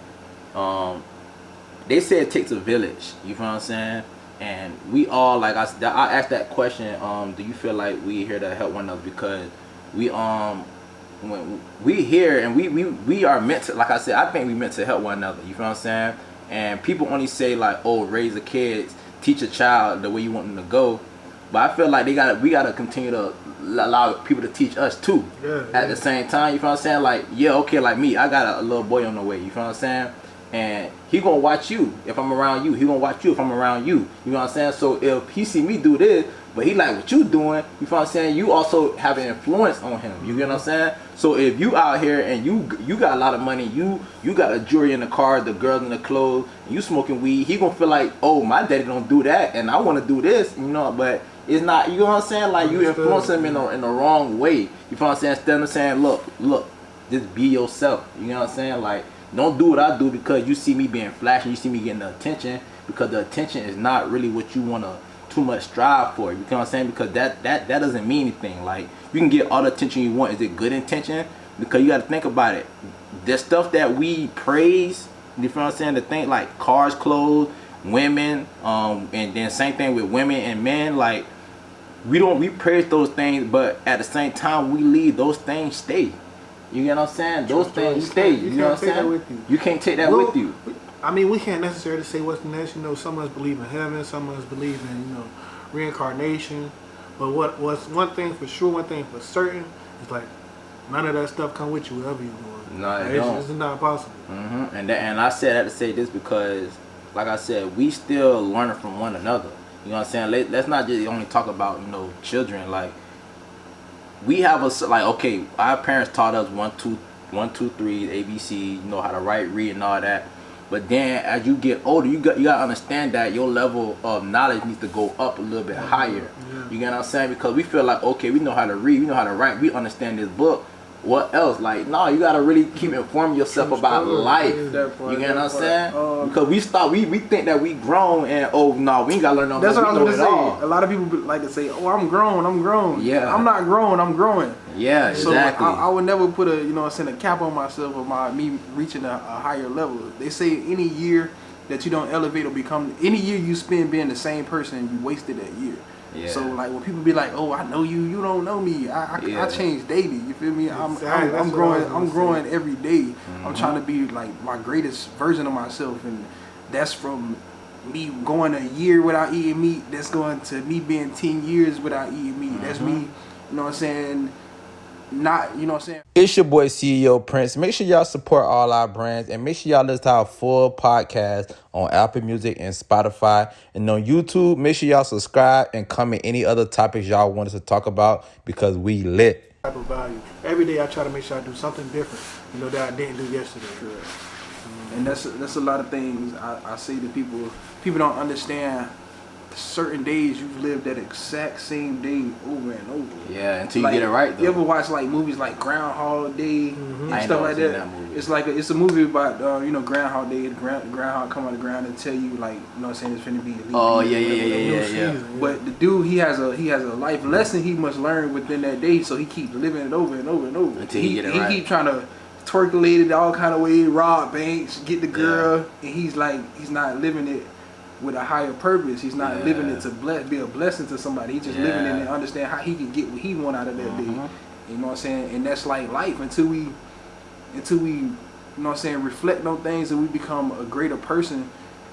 Speaker 7: they say it takes a village. You feel what I'm saying? And we all, like I asked that question. Do you feel like we here to help one another? Because we when we here and we are meant to, like I said, I think we meant to help one another. You feel what I'm saying? And people only say, like, oh, raise a kid, teach a child the way you want them to go. But I feel like we gotta continue to allow people to teach us too. At the same time, you feel what I'm saying? Like, yeah, okay, like me, I got a little boy on the way. You feel what I'm saying? And he gonna watch you if I'm around you. He gonna watch you if I'm around you. You know what I'm saying? So if he see me do this, but he like what you doing, you feel what I'm saying? You also have an influence on him. You get what I'm saying? So if you out here and you got a lot of money, you got a jewelry in the car, the girls in the clothes, and you smoking weed, he gonna feel like, oh, my daddy don't do that, and I want to do this, you know. But it's not. You know what I'm saying? Like, you influence him in the wrong way. You feel what I'm saying? Instead of saying, look, just be yourself. You know what I'm saying? Like, don't do what I do because you see me being flashy, you see me getting the attention, because the attention is not really what you want to too much strive for. You know what I'm saying? Because that doesn't mean anything. Like, you can get all the attention you want. Is it good intention? Because you got to think about it. The stuff that we praise, you feel what I'm saying? The thing like cars, clothes, women, and then same thing with women and men. Like, we praise those things, but at the same time we leave those things stay. You get what I'm saying? Those things stay. You know what I'm saying? You can't take that with you.
Speaker 2: I mean, we can't necessarily say what's next. You know, some of us believe in heaven, some of us believe in, you know, reincarnation. But what's one thing for sure, one thing for certain is, like, none of that stuff come with you wherever you're going.
Speaker 7: No, it
Speaker 2: It's
Speaker 7: don't.
Speaker 2: just not possible.
Speaker 7: And I said that to say this because, like I said, we still learning from one another. You know what I'm saying? Let's not just only talk about, you know, children. Like, we have okay, our parents taught us 1, 2, 1, 2, 3, ABC. You know how to write, read, and all that. But then as you get older, you gotta understand that your level of knowledge needs to go up a little bit higher.
Speaker 2: Yeah.
Speaker 7: You get what I'm saying? Because we feel like, okay, we know how to read, we know how to write, we understand this book. What else? Like, no, you gotta really keep informing yourself about life. You get what I'm saying? Because we think that we grown and no, we ain't gotta learn no more.
Speaker 8: That's what I was gonna
Speaker 7: all.
Speaker 8: say. A lot of people like to say, "Oh, I'm grown."
Speaker 7: Yeah.
Speaker 8: I'm not grown. I'm growing.
Speaker 7: Yeah,
Speaker 8: So
Speaker 7: exactly.
Speaker 8: I would never put a cap on myself or me reaching a higher level. They say any year that you don't elevate or become, any year you spend being the same person, you wasted that year.
Speaker 7: Yeah.
Speaker 8: So like when people be like, "Oh, I know you. You don't know me. I change daily." You feel me?
Speaker 2: Exactly.
Speaker 8: I'm
Speaker 2: That's
Speaker 8: growing.
Speaker 2: what I was
Speaker 8: I'm
Speaker 2: gonna
Speaker 8: growing every day. I'm trying to be like my greatest version of myself, and that's from me going a year without eating meat. That's going to me being 10 years without eating meat. That's me. You know what I'm saying? Not, you know what I'm saying?
Speaker 5: It's your boy CEO Prince. Make sure y'all support all our brands and make sure y'all listen to our full podcast on Apple Music and Spotify. And on YouTube, make sure y'all subscribe and comment any other topics y'all want us to talk about because we lit.
Speaker 2: Type of value. Every day I try to make sure I do something different, you know, that I didn't do yesterday.
Speaker 8: And that's a lot of things I say to people. People don't understand certain days you've lived that exact same day over and over.
Speaker 7: Yeah, until you get it right though.
Speaker 8: You ever watch like movies like Groundhog Day and
Speaker 7: I ain't
Speaker 8: stuff
Speaker 7: never
Speaker 8: like
Speaker 7: seen
Speaker 8: that?
Speaker 7: that movie.
Speaker 8: It's like it's a movie about Groundhog Day. Groundhog come on the ground and tell you like, you know what I'm saying, it's finna be elite.
Speaker 7: Oh yeah.
Speaker 8: But the dude he has a life lesson he must learn within that day, so he keeps living it over and over and over
Speaker 7: Until he get it right.
Speaker 8: He keep trying to twerkulate it all kind of ways, rob banks, get the girl, and he's not living it with a higher purpose. He's not living it to be a blessing to somebody. He's just living it and understand how he can get what he want out of that day. You know what I'm saying? And that's like life until we, you know what I'm saying, reflect on things and we become a greater person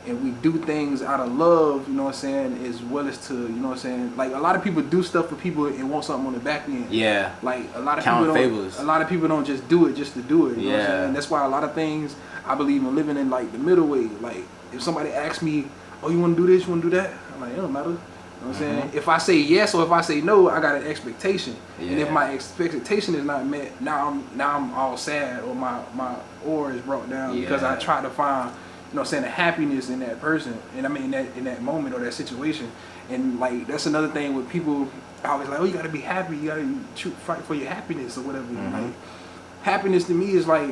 Speaker 8: and we do things out of love, you know what I'm saying, as well as to, you know what I'm saying, like a lot of people do stuff for people and want something on the back end.
Speaker 7: Yeah.
Speaker 8: Like a lot of people don't just do it just to do it. You know what I'm saying? That's why a lot of things I believe in living in like the middle way. Like if somebody asks me, "Oh, you want to do this? You want to do that?" I'm like, it don't matter. You know what I'm saying? If I say yes or if I say no, I got an expectation. And if my expectation is not met, now I'm all sad or my aura is brought down because I try to find, you know what I'm saying, the happiness in that person. And I mean in that moment or that situation. And like that's another thing with people always like, "Oh, you gotta be happy, you gotta fight for your happiness" or whatever. Like happiness to me is like,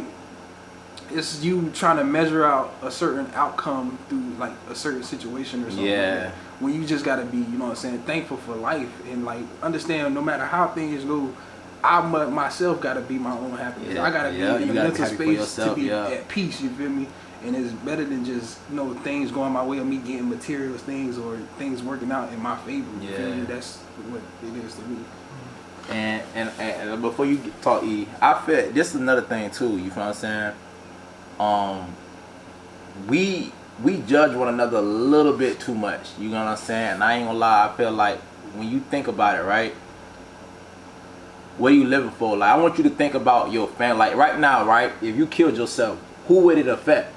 Speaker 8: it's you trying to measure out a certain outcome through like a certain situation or something.
Speaker 7: Yeah.
Speaker 8: Like that. When you just gotta be, you know what I'm saying, thankful for life and like understand no matter how things go, I myself gotta be my own happiness. I gotta be in a mental space to be at peace. You feel me? And it's better than just, you know, things going my way or me getting material things or things working out in my favor. You feel me? That's what it is to me.
Speaker 7: And before you talk, I feel this is another thing too. You feel what I'm saying? We judge one another a little bit too much. You know what I'm saying? And I ain't gonna lie. I feel like when you think about it, right? What are you living for? Like I want you to think about your family. Like right now, right? If you killed yourself, who would it affect?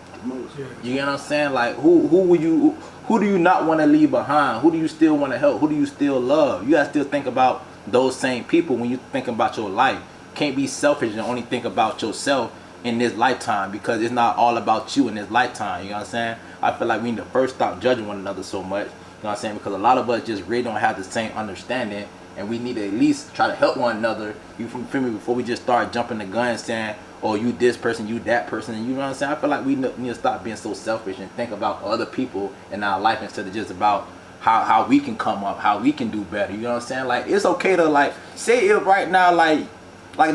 Speaker 7: You know what I'm saying? Like who do you not want to leave behind? Who do you still want to help? Who do you still love? You gotta still think about those same people when you think about your life. Can't be selfish and only think about yourself in this lifetime because it's not all about you in this lifetime. You know what I'm saying? I feel like we need to first stop judging one another so much. You know what I'm saying? Because a lot of us just really don't have the same understanding, and we need to at least try to help one another. You feel me? Before we just start jumping the gun saying, "Oh, you this person, you that person." You know what I'm saying? I feel like we need to stop being so selfish and think about other people in our life instead of just about how we can come up, how we can do better. You know what I'm saying? Like it's okay to like say it right now. Like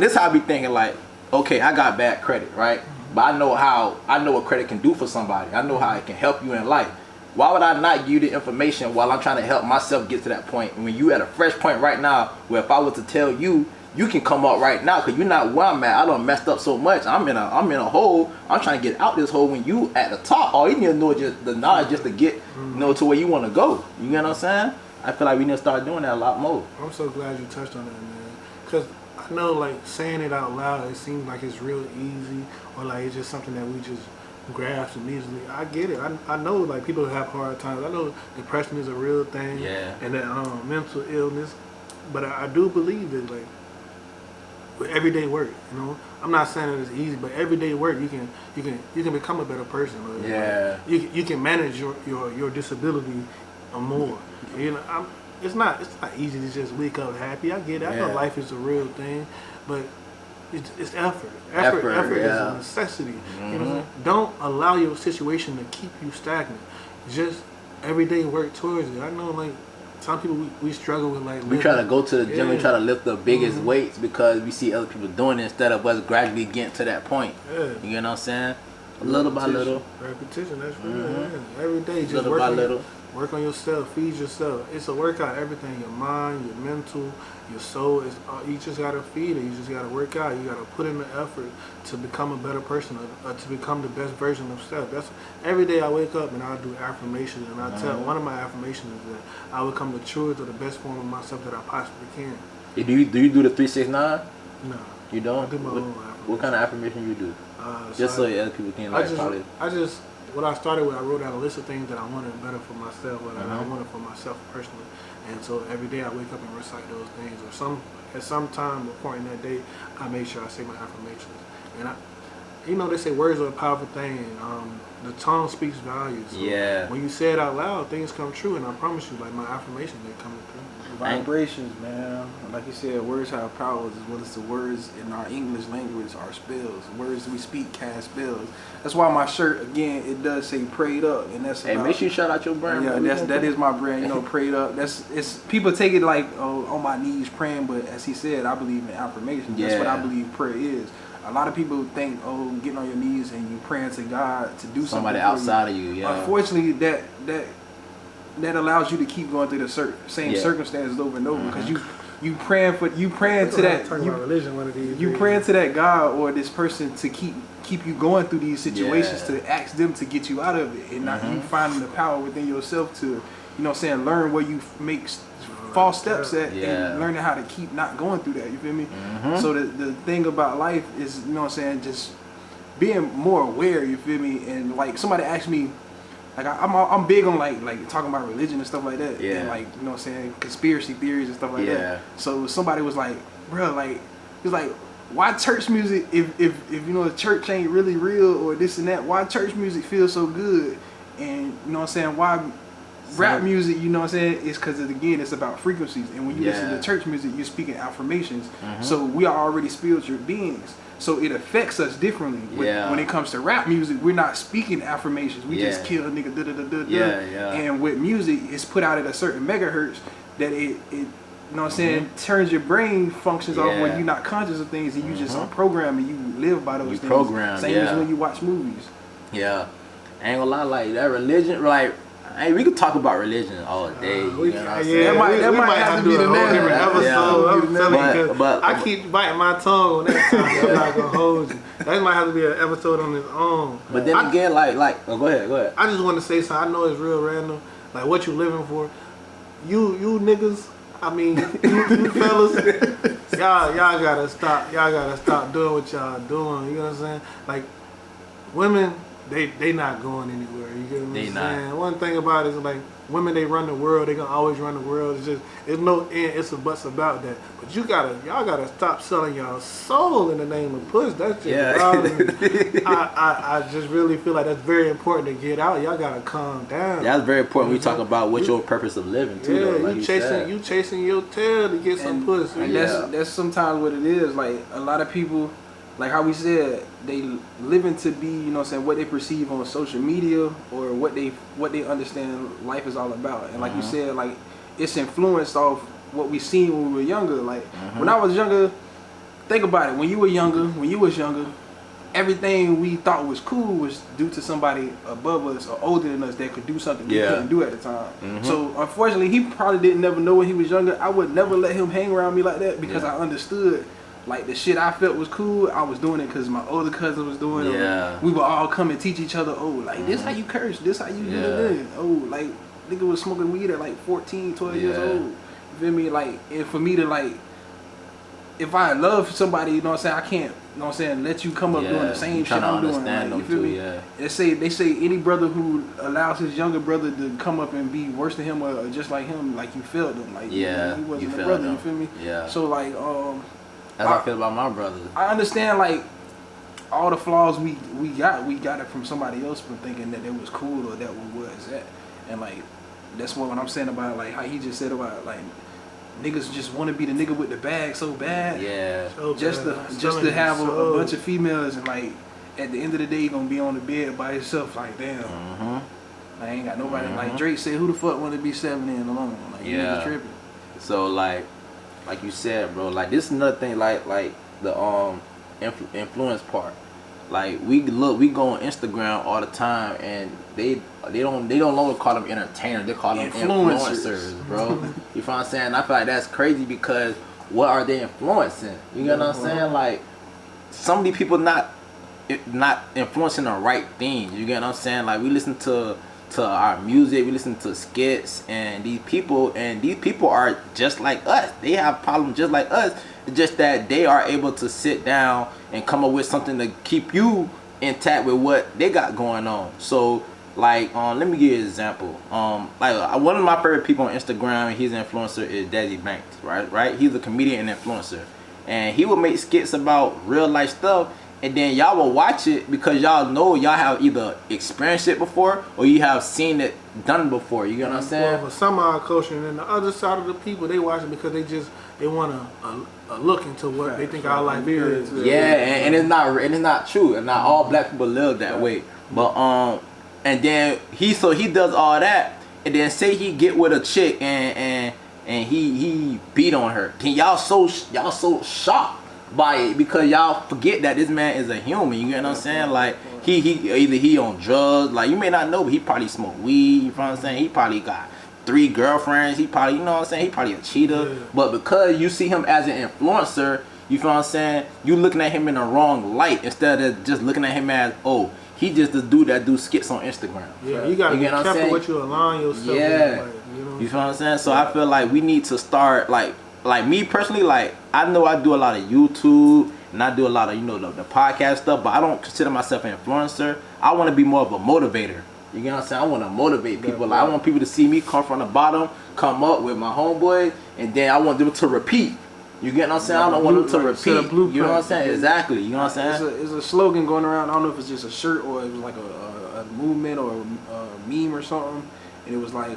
Speaker 7: this how I be thinking. Like, okay, I got bad credit, right? But I know what credit can do for somebody. I know how it can help you in life. Why would I not give you the information while I'm trying to help myself get to that point? When you at a fresh point right now, where if I was to tell you, you can come up right now because you're not where I'm at. I done messed up so much. I'm in a hole. I'm trying to get out this hole. When you at the top, all you need to know is just the knowledge just to get to where you want to go. You know what I'm saying? I feel like we need to start doing that a lot more.
Speaker 2: I'm so glad you touched on that, man. Because I know, like, saying it out loud, it seems like it's real easy, or like it's just something that we just grasp immediately. I get it. I know, like, people have hard times. I know depression is a real thing,
Speaker 7: Yeah.
Speaker 2: and that mental illness. But I do believe that, like, with everyday work, you know, I'm not saying that it's easy, but everyday work, you can become a better person. Or,
Speaker 7: Yeah.
Speaker 2: like, you can manage your disability more. You know, it's not easy to just wake up happy. I get it. I know
Speaker 7: Yeah.
Speaker 2: life is a real thing, but it's effort.
Speaker 7: Effort,
Speaker 2: Effort is
Speaker 7: yeah.
Speaker 2: a necessity. You know, don't allow your situation to keep you stagnant. Just everyday work towards it. I know, like, some people we struggle with, like,
Speaker 7: We try to go to the gym and
Speaker 2: Yeah.
Speaker 7: try to lift the biggest weights because we see other people doing it instead of us gradually getting to that point.
Speaker 2: Yeah.
Speaker 7: You know what I'm saying? Little by little.
Speaker 2: Repetition, that's real. Yeah. Every day, just
Speaker 7: Little
Speaker 2: work
Speaker 7: by
Speaker 2: on
Speaker 7: little.
Speaker 2: work on yourself, feed yourself. It's a workout. Everything, your mind, your mental, your soul. You just gotta feed it. You just gotta work out. You gotta put in the effort to become a better person, or to become the best version of self. That's every day I wake up and I do affirmations, and I tell one of my affirmations is that I will become the truest or the best form of myself that I possibly can.
Speaker 7: Do you do the 369?
Speaker 2: No,
Speaker 7: You don't?
Speaker 2: I do my
Speaker 7: what,
Speaker 2: own
Speaker 7: what kind of affirmation you do? Just so other people can
Speaker 2: I
Speaker 7: like probably.
Speaker 2: just what I started with, I wrote out a list of things that I wanted better for myself, what I wanted for myself personally, and so every day I wake up and recite those things, or at some time or point in that day, I make sure I say my affirmations. And you know, they say words are a powerful thing. The tongue speaks volumes. So
Speaker 7: Yeah.
Speaker 2: when you say it out loud, things come true, and I promise you, like, my affirmations, they coming through.
Speaker 8: Vibrations, man. Like you said, words have powers as well as the words in our English language are spells. Words we speak cast spells. That's why my shirt, again, it does say prayed up, and that's
Speaker 7: Hey,
Speaker 8: about,
Speaker 7: make sure you shout out your brand.
Speaker 8: yeah,
Speaker 7: man.
Speaker 8: that is my brand. You know, prayed up. It's people take it like, oh, on my knees praying, but as he said, I believe in affirmations. That's what I
Speaker 7: Yeah.
Speaker 8: believe prayer is. A lot of people think, oh, getting on your knees and you praying to God to do
Speaker 7: Somebody
Speaker 8: something for
Speaker 7: outside of you, yeah.
Speaker 8: Unfortunately, that allows you to keep going through the same
Speaker 7: Yeah.
Speaker 8: circumstances over and over because you praying to that
Speaker 2: Talking about religion one of these
Speaker 8: you
Speaker 2: days.
Speaker 8: praying to that God or this person to keep you going through these situations,
Speaker 7: Yeah.
Speaker 8: to ask them to get you out of it, and not you finding the power within yourself to, you know what I'm saying, learn where you make false steps at,
Speaker 7: Yeah.
Speaker 8: and learning how to keep not going through that. You feel me? So the thing about life is, you know what I'm saying, just being more aware. You feel me? And like somebody asked me, like I'm big on like talking about religion and stuff like that.
Speaker 7: Yeah.
Speaker 8: And like, you know what I'm saying, conspiracy theories and stuff like
Speaker 7: Yeah.
Speaker 8: that. So somebody was like, bro, like, he's like, why church music, if you know the church ain't really real or this and that, why church music feels so good? And you know what I'm saying, why rap music, you know what I'm saying, is because again it's about frequencies, and when you listen to church music, you're speaking affirmations. So we are already spiritual beings, so it affects us differently. When it comes to rap music, we're not speaking affirmations, we just kill a nigga, da da da da. And with music, it's put out at a certain megahertz that it you know what I'm saying, turns your brain functions off when you're not conscious of things, and you just are programmed and you live by those things.
Speaker 7: Programmed,
Speaker 8: Same as when you watch movies.
Speaker 7: Yeah. I ain't gonna lie, like that religion, like, hey, we could talk about religion all day. You know what I'm saying?
Speaker 8: That might have to be the
Speaker 2: whole
Speaker 8: next
Speaker 2: different episode.
Speaker 7: Yeah.
Speaker 2: I'm telling you, 'cause
Speaker 7: But-
Speaker 2: I keep biting my tongue on that topic. I'm not gonna hold you. That might have to be an episode on its own.
Speaker 7: But then again, like, oh, go ahead.
Speaker 2: I just want to say something. I know it's real random. Like, what you living for? You niggas. I mean, you fellas. Y'all gotta stop. Y'all gotta stop doing what y'all doing. You know what I'm saying? Like, women, they not going anywhere. You get what I'm saying? One thing about it is, like, women, they run the world. They gonna always run the world. It's just, it's no end, it's a buts about that. But y'all gotta stop selling y'all soul in the name of puss. That's just bothering me. I just really feel like that's very important to get out. Y'all gotta calm down.
Speaker 7: That's very important. We talk about what's your purpose of living too.
Speaker 2: Yeah,
Speaker 7: though, like
Speaker 2: you chasing your tail to get some pussy.
Speaker 8: And that's sometimes what it is. Like, a lot of people, like how we said, they living to be, you know what I'm saying, what they perceive on social media or what they understand life is all about. And like you said, like, it's influenced off what we seen when we were younger. Like, when I was younger, think about it. When you was younger, everything we thought was cool was due to somebody above us or older than us that could do something we couldn't do at the time. So unfortunately, he probably didn't never know when he was younger. I would never let him hang around me like that because I understood, like, the shit I felt was cool, I was doing it because my older cousin was doing it.
Speaker 7: Yeah.
Speaker 8: We would all come and teach each other, oh, like, this how you curse, this how you do it. Oh, like, nigga was smoking weed at like 14, 12 years old. You feel me? Like, and for me to, like,
Speaker 2: if I love somebody, you know what I'm saying, I can't, you know what I'm saying, let you come up doing the same shit I'm doing. Like, you feel me?
Speaker 7: Yeah.
Speaker 2: They say any brother who allows his younger brother to come up and be worse than him or just like him, like you failed him. Like
Speaker 7: Yeah,
Speaker 2: he wasn't
Speaker 7: you
Speaker 2: a
Speaker 7: failed
Speaker 2: brother.
Speaker 7: him.
Speaker 2: You feel me?
Speaker 7: Yeah.
Speaker 2: So like
Speaker 7: That's how I feel about my brother.
Speaker 2: I understand like all the flaws we got it from somebody else for thinking that it was cool or that was that, and like that's what I'm saying about like how he just said about like niggas just want to be the nigga with the bag so bad.
Speaker 7: Yeah.
Speaker 2: So just to have a bunch of females and like at the end of the day you gonna be on the bed by yourself like damn. I ain't got nobody. Like Drake said, who the fuck want to be 7 and alone? Like you niggas tripping.
Speaker 7: So like you said, bro, like this is another thing, like the influence part. Like we go on Instagram all the time, and they don't no longer call them entertainers, they call them influencers, bro. You feel what I'm saying? I feel like that's crazy because what are they influencing? You get what I'm saying? Like some of these people not influencing the right things. You get what I'm saying? Like we listen to our music, we listen to skits, and these people are just like us. They have problems just like us. It's just that they are able to sit down and come up with something to keep you intact with what they got going on. So like let me give you an example. Like one of my favorite people on Instagram, he's an influencer, is DIMES, right? He's a comedian and influencer, and he will make skits about real life stuff. And then y'all will watch it because y'all know y'all have either experienced it before or you have seen it done before. You get what I'm saying?
Speaker 2: For some of our culture, and then the other side of the people, they watch it because they want to look into what they think our life is.
Speaker 7: Yeah, and it's not true. And not all black people live that way. But and then he does all that, and then say he get with a chick and he beat on her. Then y'all so shocked by it because y'all forget that this man is a human. You get what I'm saying? Like he on drugs, like you may not know, but he probably smoke weed. You know what I'm saying? He probably got 3 girlfriends. He probably, you know what I'm saying, he probably a cheater. But because you see him as an influencer, you feel what I'm saying, you looking at him in the wrong light instead of just looking at him as, oh, he just the dude that do skits on Instagram.
Speaker 2: Yeah, you gotta be careful what you align yourself with.
Speaker 7: You feel what I'm saying? So I feel like we need to start like me personally, like I know I do a lot of YouTube and I do a lot of the podcast stuff, but I don't consider myself an influencer. I want to be more of a motivator. You get what I'm saying? I want to motivate people. Like I want people to see me come from the bottom, come up with my homeboys, and then I want them to repeat. You get what I'm saying? I don't want them to repeat. You know what I'm saying? Exactly. You know what I'm saying?
Speaker 2: It's a slogan going around. I don't know if it's just a shirt or it was like a movement or a meme or something, and it was like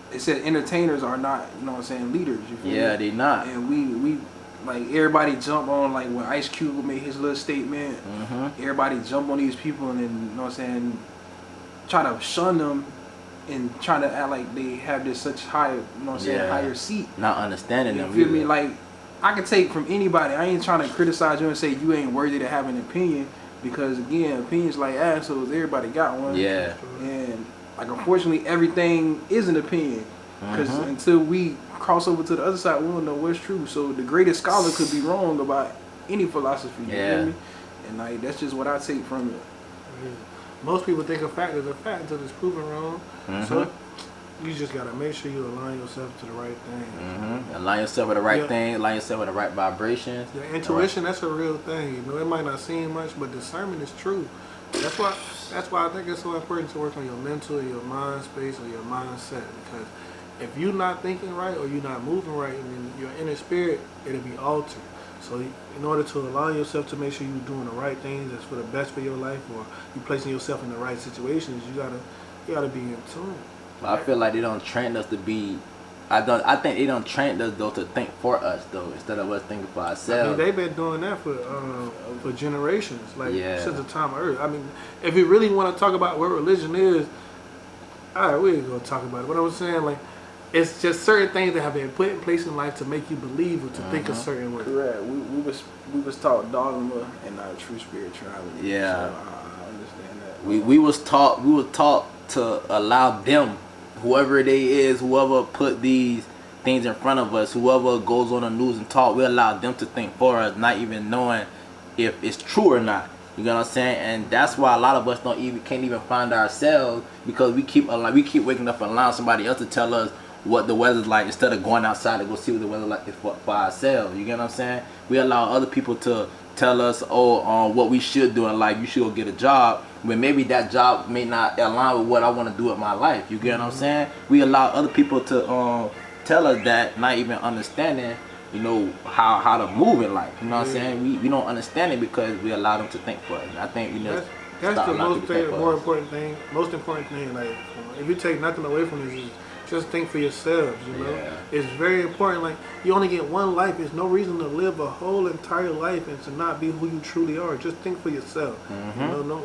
Speaker 2: it said entertainers are not, you know what I'm saying, leaders. You feel me?
Speaker 7: They not.
Speaker 2: And we like everybody jump on, like when Ice Cube made his little statement, everybody jump on these people and then, you know what I'm saying, try to shun them and try to act like they have this such high, you know what I'm saying, higher seat.
Speaker 7: Not understanding them.
Speaker 2: You feel me? Like I can take from anybody. I ain't trying to criticize you and say you ain't worthy to have an opinion, because again, opinions like assholes, everybody got one.
Speaker 7: Yeah.
Speaker 2: And like unfortunately everything is an opinion, because until we cross over to the other side we don't know what's true. So the greatest scholar could be wrong about any philosophy. You feel me? And like that's just what I take from it. Most people think a fact is a fact until it's proven wrong. So you just gotta make sure you align yourself to the right thing.
Speaker 7: Align yourself with the right thing. Align yourself with the right vibrations.
Speaker 2: Your intuition, that's a real thing. You know, it might not seem much, but discernment is true. That's why I think it's so important to work on your mental, your mind space, or your mindset. Because if you're not thinking right or you're not moving right, then your inner spirit, it'll be altered. So in order to allow yourself to make sure you're doing the right things that's for the best for your life, or you placing yourself in the right situations, you gotta be in tune.
Speaker 7: I feel like they don't train us to be. I think they don't train us though to think for us though, instead of us thinking for ourselves.
Speaker 2: I mean, they've been doing that for generations, like since the time of Earth. I mean, if you really want to talk about what religion is, all right, we ain't gonna talk about it. What I'm saying, like, it's just certain things that have been put in place in life to make you believe or to think a certain way.
Speaker 8: Correct. We was taught dogma and not true spirituality.
Speaker 7: Yeah.
Speaker 8: So I understand that.
Speaker 7: We was taught to allow them, whoever they is, whoever put these things in front of us, whoever goes on the news and talk, we allow them to think for us, not even knowing if it's true or not. You know what I'm saying? And that's why a lot of us can't even find ourselves, because we keep waking up and allowing somebody else to tell us what the weather's like instead of going outside to go see what the weather's like for ourselves. You get what I'm saying? We allow other people to tell us, what we should do in life. You should go get a job, when maybe that job may not align with what I want to do with my life. You get what I'm saying? We allow other people to tell us that, not even understanding, you know, how to move in life. You know what I'm saying? We don't understand it because we allow them to think for us. And I think we need
Speaker 2: that's the most important thing. Like, if you take nothing away from this, is just think for yourselves. You know, it's very important. Like, you only get one life. There's no reason to live a whole entire life and to not be who you truly are. Just think for yourself. You know,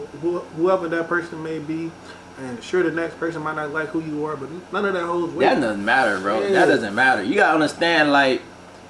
Speaker 2: whoever that person may be. And sure, the next person might not like who you are, but none of that holds weight.
Speaker 7: That doesn't matter, bro. That doesn't matter. You gotta understand, like,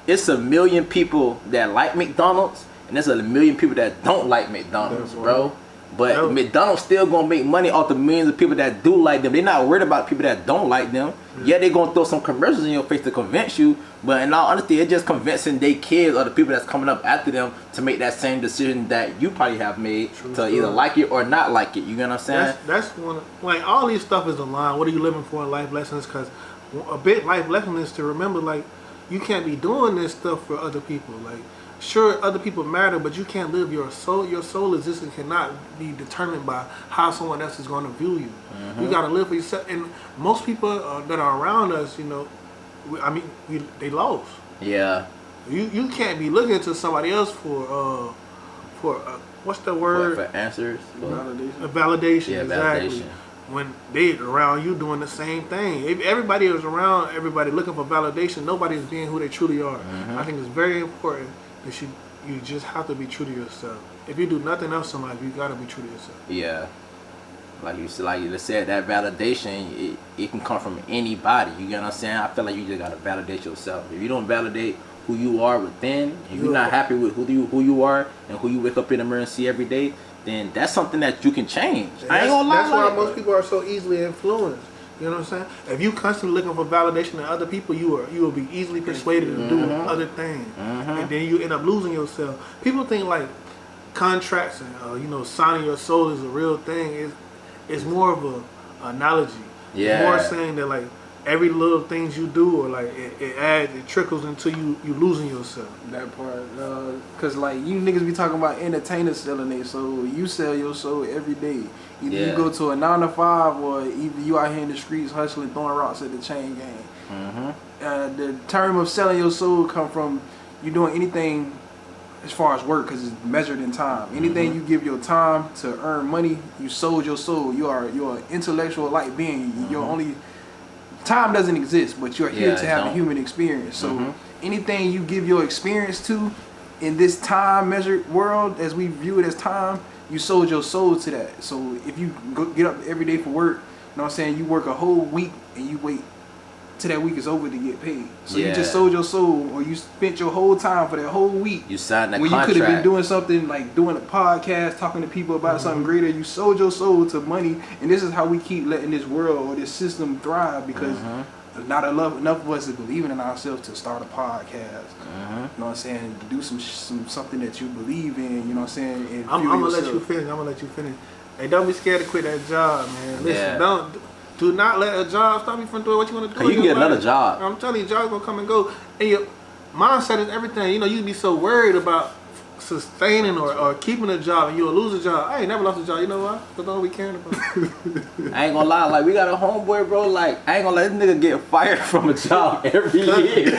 Speaker 7: it's a million people that like McDonald's, and there's a million people that don't like McDonald's, bro. But McDonald's still gonna make money off the millions of people that do like them. They're not worried about people that don't like them. Yeah, they're gonna throw some commercials in your face to convince you, but in all honesty, it's just convincing their kids or the people that's coming up after them to make that same decision that you probably have made to either like it or not like it. You get what I'm saying?
Speaker 2: That's one. Like, all these stuff is aligned. What are you living for in life lessons? Because a big life lesson is to remember, like, you can't be doing this stuff for other people. Like, sure, other people matter, but you can't live your soul. Your soul existence cannot be determined by how someone else is going to view you. You got to live for yourself. And most people that are around us, you know, they lost.
Speaker 7: Yeah.
Speaker 2: You can't be looking to somebody else for what's the word?
Speaker 7: For answers.
Speaker 2: Validation.
Speaker 7: Yeah,
Speaker 2: exactly.
Speaker 7: validation.
Speaker 2: When they around you doing the same thing. If everybody is around everybody looking for validation, nobody is being who they truly are. I think it's very important that you just have to be true to yourself. If you do nothing else in life, you gotta be true to yourself.
Speaker 7: Yeah. Like you said, that validation, it can come from anybody. You get what I'm saying? I feel like you just gotta validate yourself. If you don't validate who you are within, if you're not happy with who you are and who you wake up in the mirror and see every day, then that's something that you can change. I ain't gonna lie.
Speaker 2: That's why most people are so easily influenced. You know what I'm saying? If you constantly looking for validation in other people, you will be easily persuaded to do other things, and then you end up losing yourself. People think like contracts and signing your soul is a real thing. It's more of a analogy.
Speaker 7: Yeah.
Speaker 2: It's more saying that, like, every little things you do, or like it trickles into you losing yourself.
Speaker 8: That part, cause like you niggas be talking about entertainers selling their soul. You sell your soul every day. Either you go to a 9 to 5, or either you out here in the streets hustling, throwing rocks at the chain gang. The term of selling your soul come from you doing anything as far as work, cause it's measured in time. Anything you give your time to earn money, you sold your soul. You're an intellectual light being. Your only time doesn't exist, but you're here to have a human experience. So anything you give your experience to in this time measured world, as we view it as time, you sold your soul to that. So if you get up every day for work, you know what I'm saying, you work a whole week and you wait till that week is over to get paid. So you just sold your soul, or you spent your whole time for that whole week.
Speaker 7: You signed that
Speaker 8: contract.
Speaker 7: When
Speaker 8: you could have been doing something like doing a podcast, talking to people about something greater. You sold your soul to money, and this is how we keep letting this world or this system thrive, because not enough of us is believing in ourselves to start a podcast. You know what I'm saying? Do something that you believe in. You know what I'm saying? And
Speaker 2: I'm gonna let you finish. Hey, don't be scared to quit that job, man. Listen, do not let a job stop you from doing what you want to do.
Speaker 7: You can get another job.
Speaker 2: I'm telling you, jobs gonna come and go. And your mindset is everything. You know, you be so worried about sustaining or keeping a job, and you'll lose a job. I ain't never lost a job. You know why? Because all we caring about.
Speaker 7: I ain't gonna lie. Like, we got a homeboy, bro. Like, I ain't gonna let this nigga get fired from a job every year.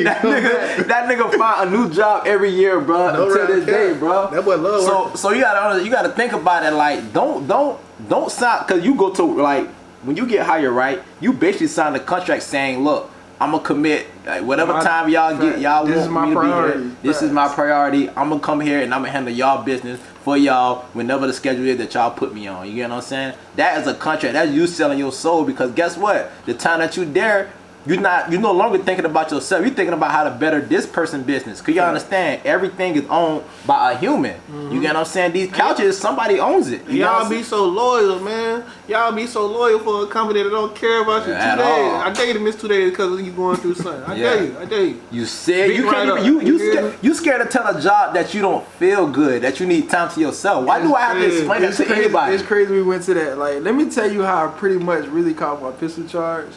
Speaker 7: that nigga find a new job every year, bro. Until this day, bro.
Speaker 2: That boy love work.
Speaker 7: So you gotta think about it. Like, don't sign, because you go to, like, when you get hired, right? You basically sign a contract saying, look, I'm gonna commit, like, whatever time y'all get, y'all want me to be here. This is my priority. I'm gonna come here and I'm gonna handle y'all business for y'all whenever the schedule is that y'all put me on. You get what I'm saying? That is a contract. That's you selling your soul, because guess what? The time that you there, you're no longer thinking about yourself. You're thinking about how to better this person's business. Cause you understand, everything is owned by a human. You get what I'm saying? These couches, somebody owns it.
Speaker 2: Y'all be so loyal, man. Y'all be so loyal for a company that don't care about you 2 days. I dare you to miss 2 days because you going through something. I dare you.
Speaker 7: You said you can't even, you scared to tell a job that you don't feel good, that you need time to yourself. Why do I have to explain that to anybody?
Speaker 8: It's crazy we went to that. Like, let me tell you how I pretty much really caught my pistol charge.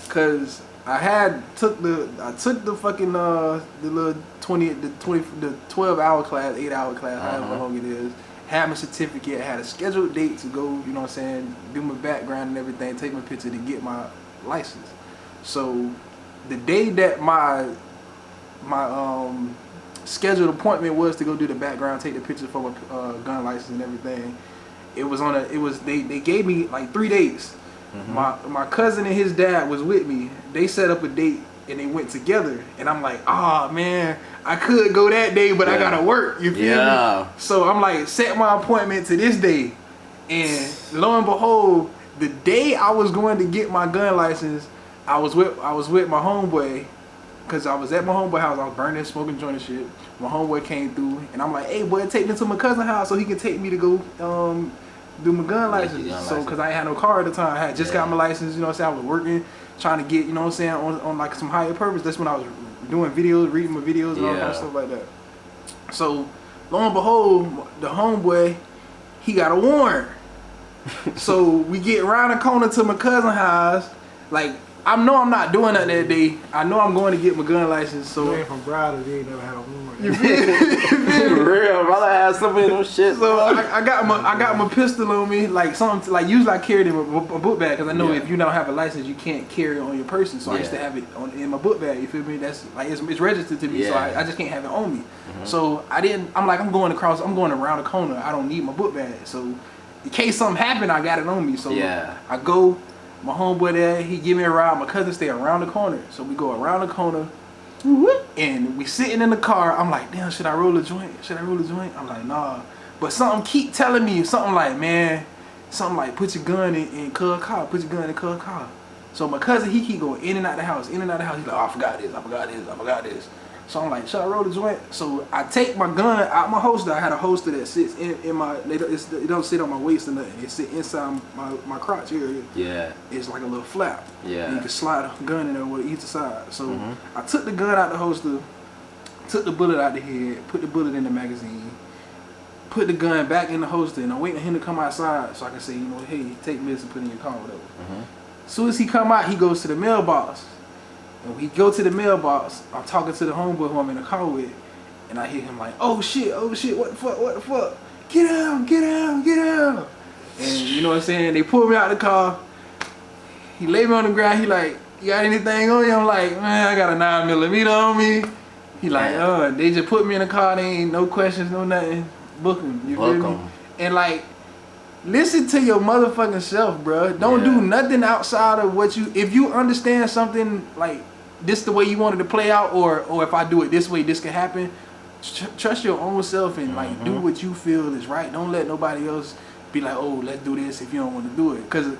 Speaker 8: Cause I took the fucking the little 12-hour class, 8-hour class, however long it is. Had my certificate, had a scheduled date to go, you know what I'm saying, do my background and everything, take my picture to get my license. So the day that my scheduled appointment was to go do the background, take the picture for my gun license and everything, they gave me like 3 days. My cousin and his dad was with me. They set up a date and they went together. And I'm like, oh man, I could go that day, but I gotta work. You feel me? So I'm like, set my appointment to this day. And lo and behold, the day I was going to get my gun license, I was with my homeboy, cause I was at my homeboy house. I was burning, smoking joint and shit. My homeboy came through, and I'm like, hey boy, take me to my cousin's house so he can take me to go do my gun license. So cause I ain't had no car at the time. I had just got my license. You know what I'm saying? I was working, trying to get, you know what I'm saying, on like some higher purpose. That's when I was doing videos, reading my videos and all kind of stuff like that. So lo and behold, the homeboy, he got a warrant. So we get around the corner to my cousin's house. Like, I know I'm not doing that day. I know I'm going to get my gun license. So
Speaker 2: you ain't from Broward, you ain't never had a warrant.
Speaker 8: You feel me?
Speaker 7: For real, brother had some of those shit.
Speaker 8: So I got my pistol on me, like something like usually I carry it in my book bag because I know if you don't have a license you can't carry it on your person. So I used to have it in my book bag. You feel me? That's like it's registered to me, so I just can't have it on me. So I'm going around the corner. I don't need my book bag. So in case something happened, I got it on me. So I go. My homeboy there, he give me a ride. My cousin stay around the corner. So we go around the corner. And we sitting in the car. I'm like, damn, should I roll a joint? I'm like, nah. But something keep telling me, something like put your gun in Cub car. Put your gun in Cub car. So my cousin, he keep going in and out the house. He's like, oh, I forgot this. So I'm like, should I roll a joint? So I take my gun out my holster. I had a holster that sits in my, it don't sit on my waist or nothing. It sit inside my crotch area. Yeah. It's like a little flap. Yeah. And you can slide a gun in there with either side. So I took the gun out the holster, took the bullet out the head, put the bullet in the magazine, put the gun back in the holster, and I'm waiting for him to come outside so I can say, you know, hey, take this and put it in your car or whatever. As soon as he come out, he goes to the mailbox. And we go to the mailbox, I'm talking to the homeboy who I'm in the car with, and I hear him like, oh shit, what the fuck? Get out. And you know what I'm saying? They pulled me out the car. He laid me on the ground. He like, you got anything on you? I'm like, man, I got a 9mm on me. He like, they just put me in the car. They ain't no questions, no nothing. Book him. You feel me? And like, listen to your motherfucking self, bro. Don't do nothing outside of what you. If you understand something like this, the way you wanted to play out, or if I do it this way, this can happen. Trust your own self and like do what you feel is right. Don't let nobody else be like, oh, let's do this if you don't want to do it. Because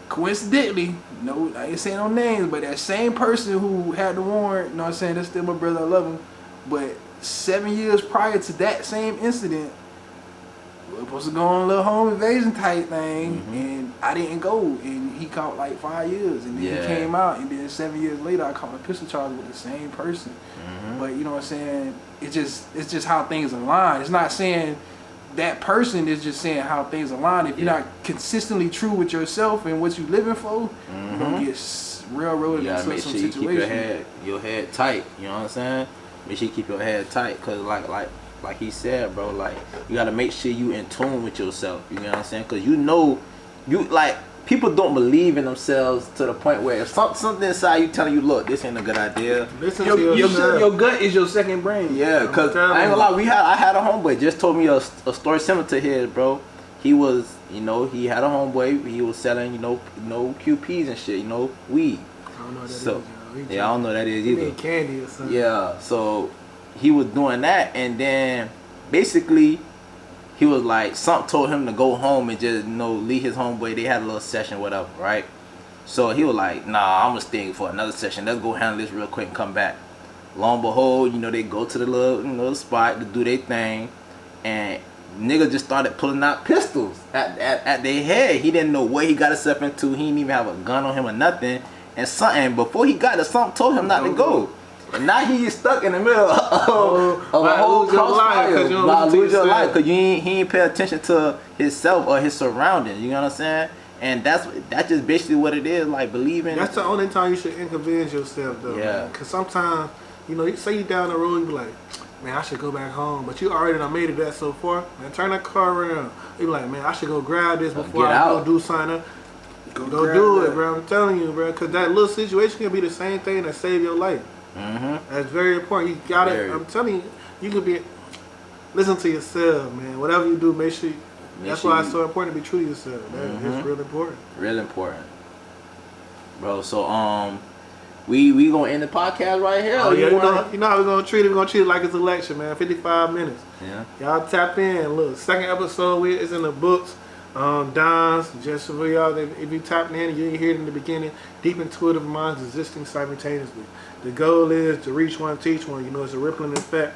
Speaker 8: coincidentally, no, I ain't saying no names, but that same person who had the warrant, you know what I'm saying, that's still my brother. I love him. But 7 years prior to that same incident, we were supposed to go on a little home invasion type thing, and I didn't go, and he caught like 5 years, and then he came out, and then 7 years later I caught a pistol charge with the same person. But you know what I'm saying? It's just how things align. It's not saying that person, is just saying how things align. If you're not consistently true with yourself and what you living for, you're gonna get railroaded into some situation. You gotta make sure you
Speaker 7: keep your head tight. You know what I'm saying? Make sure you keep your head tight, cause like he said, bro, like you gotta make sure you in tune with yourself. You know what I'm saying? Cause you know, people don't believe in themselves to the point where if something inside you telling you, look, this ain't a good idea.
Speaker 8: Listen to your gut is your second brain.
Speaker 7: Yeah, cause I ain't gonna lie, I had a homeboy just told me a story similar to his, bro. He was, he had a homeboy. He was selling, QPs and shit, weed.
Speaker 2: I don't know what that
Speaker 7: so,
Speaker 2: is.
Speaker 7: Yeah, I don't know what that is either.
Speaker 2: Candy or something.
Speaker 7: Yeah, so he was doing that, and then basically he was like, something told him to go home and just leave his homeboy. They had a little session, whatever, right? So he was like, nah, I'm gonna stay for another session. Let's go handle this real quick and come back. Lo and behold, they go to the little spot to do their thing, and nigga just started pulling out pistols at their head. He didn't know what he got himself into. He didn't even have a gun on him or nothing. And before he got there, something told him not to go. And now he's stuck in the middle of a whole crossfire. About lose your life because he ain't pay attention to himself or his surroundings. You know what I'm saying? And that's just basically what it is. Like believing.
Speaker 2: That's the only time you should inconvenience yourself, though.
Speaker 7: Yeah.
Speaker 2: Because sometimes, you know, you say you down the road, you be like, man, I should go back home. But you already done made it that so far. Man, turn that car around. You be like, man, I should go grab this before I go do something. Go do it, bro. I'm telling you, bro. Because that little situation can be the same thing that save your life. That's very important. You got it. I'm telling you, you could be. Listen to yourself, man. Whatever you do, make sure. That's why it's so important to be true to yourself. It's real important.
Speaker 7: Real important, bro. So we gonna end the podcast right here.
Speaker 2: Oh, yeah, you know how we're gonna treat it. We're gonna treat it like it's election, man. 55 minutes.
Speaker 7: Yeah.
Speaker 2: Y'all tap in. Look, second episode it's in the books. DIMES, just for y'all, if you tapping in and you didn't hear it in the beginning, deep intuitive minds existing simultaneously. The goal is to reach one, teach one. You know, it's a rippling effect.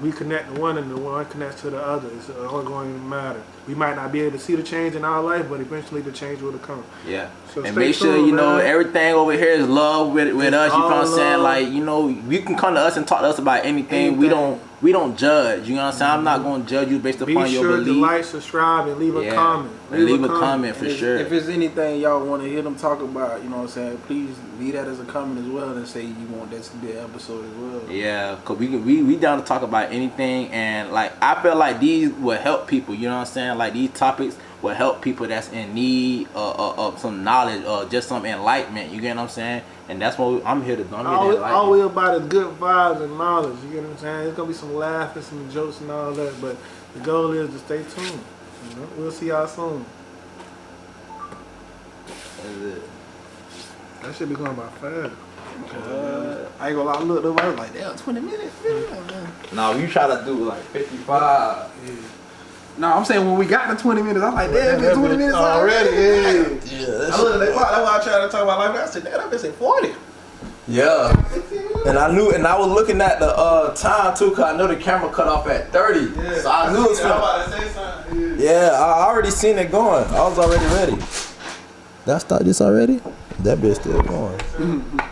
Speaker 2: We connect to one and the one connects to the other. It's an ongoing matter. We might not be able to see the change in our life, but eventually the change will come.
Speaker 7: Yeah.
Speaker 2: So
Speaker 7: and make sure, you know, everything over here is love with us. You know what I'm saying? Like, you know, you can come to us and talk to us about anything. We don't judge. You know what I'm saying? I'm not going to judge you based upon your belief.
Speaker 2: Be sure to like, subscribe, and leave a comment.
Speaker 7: Leave a comment for sure.
Speaker 8: If there's anything y'all want to hear them talk about, you know what I'm saying, please leave that as a comment as well and say you want that to be an episode as well.
Speaker 7: Yeah, because we down to talk about anything. And, like, I feel like these will help people. You know what I'm saying? Like, these topics will help people that's in need of some knowledge or just some enlightenment. You get what I'm saying? And that's what I'm here to do.
Speaker 2: All we about is good vibes and knowledge. You get what I'm saying? There's going to be some laughing, some jokes and all that. But the goal is to stay tuned. You know? We'll see y'all soon.
Speaker 7: That's it.
Speaker 2: That should be going by fast.
Speaker 8: I ain't gonna lie, I looked up, I was like, damn, 20 minutes?
Speaker 5: No, you try to do like 55.
Speaker 8: No, I'm saying when we got to 20 minutes, I'm like, damn, it's 20 minutes already.
Speaker 5: Yeah,
Speaker 8: I looked at that clock, that's why I tried to talk about life. I said, damn, I've been saying 40.
Speaker 5: Yeah. And I was looking at the time too, cause I know the camera cut off at 30.
Speaker 8: Yeah.
Speaker 5: So I knew it was
Speaker 8: I'm about to say something.
Speaker 5: Yeah, I already seen it going. I was already ready. Did I start this already? That bitch still going.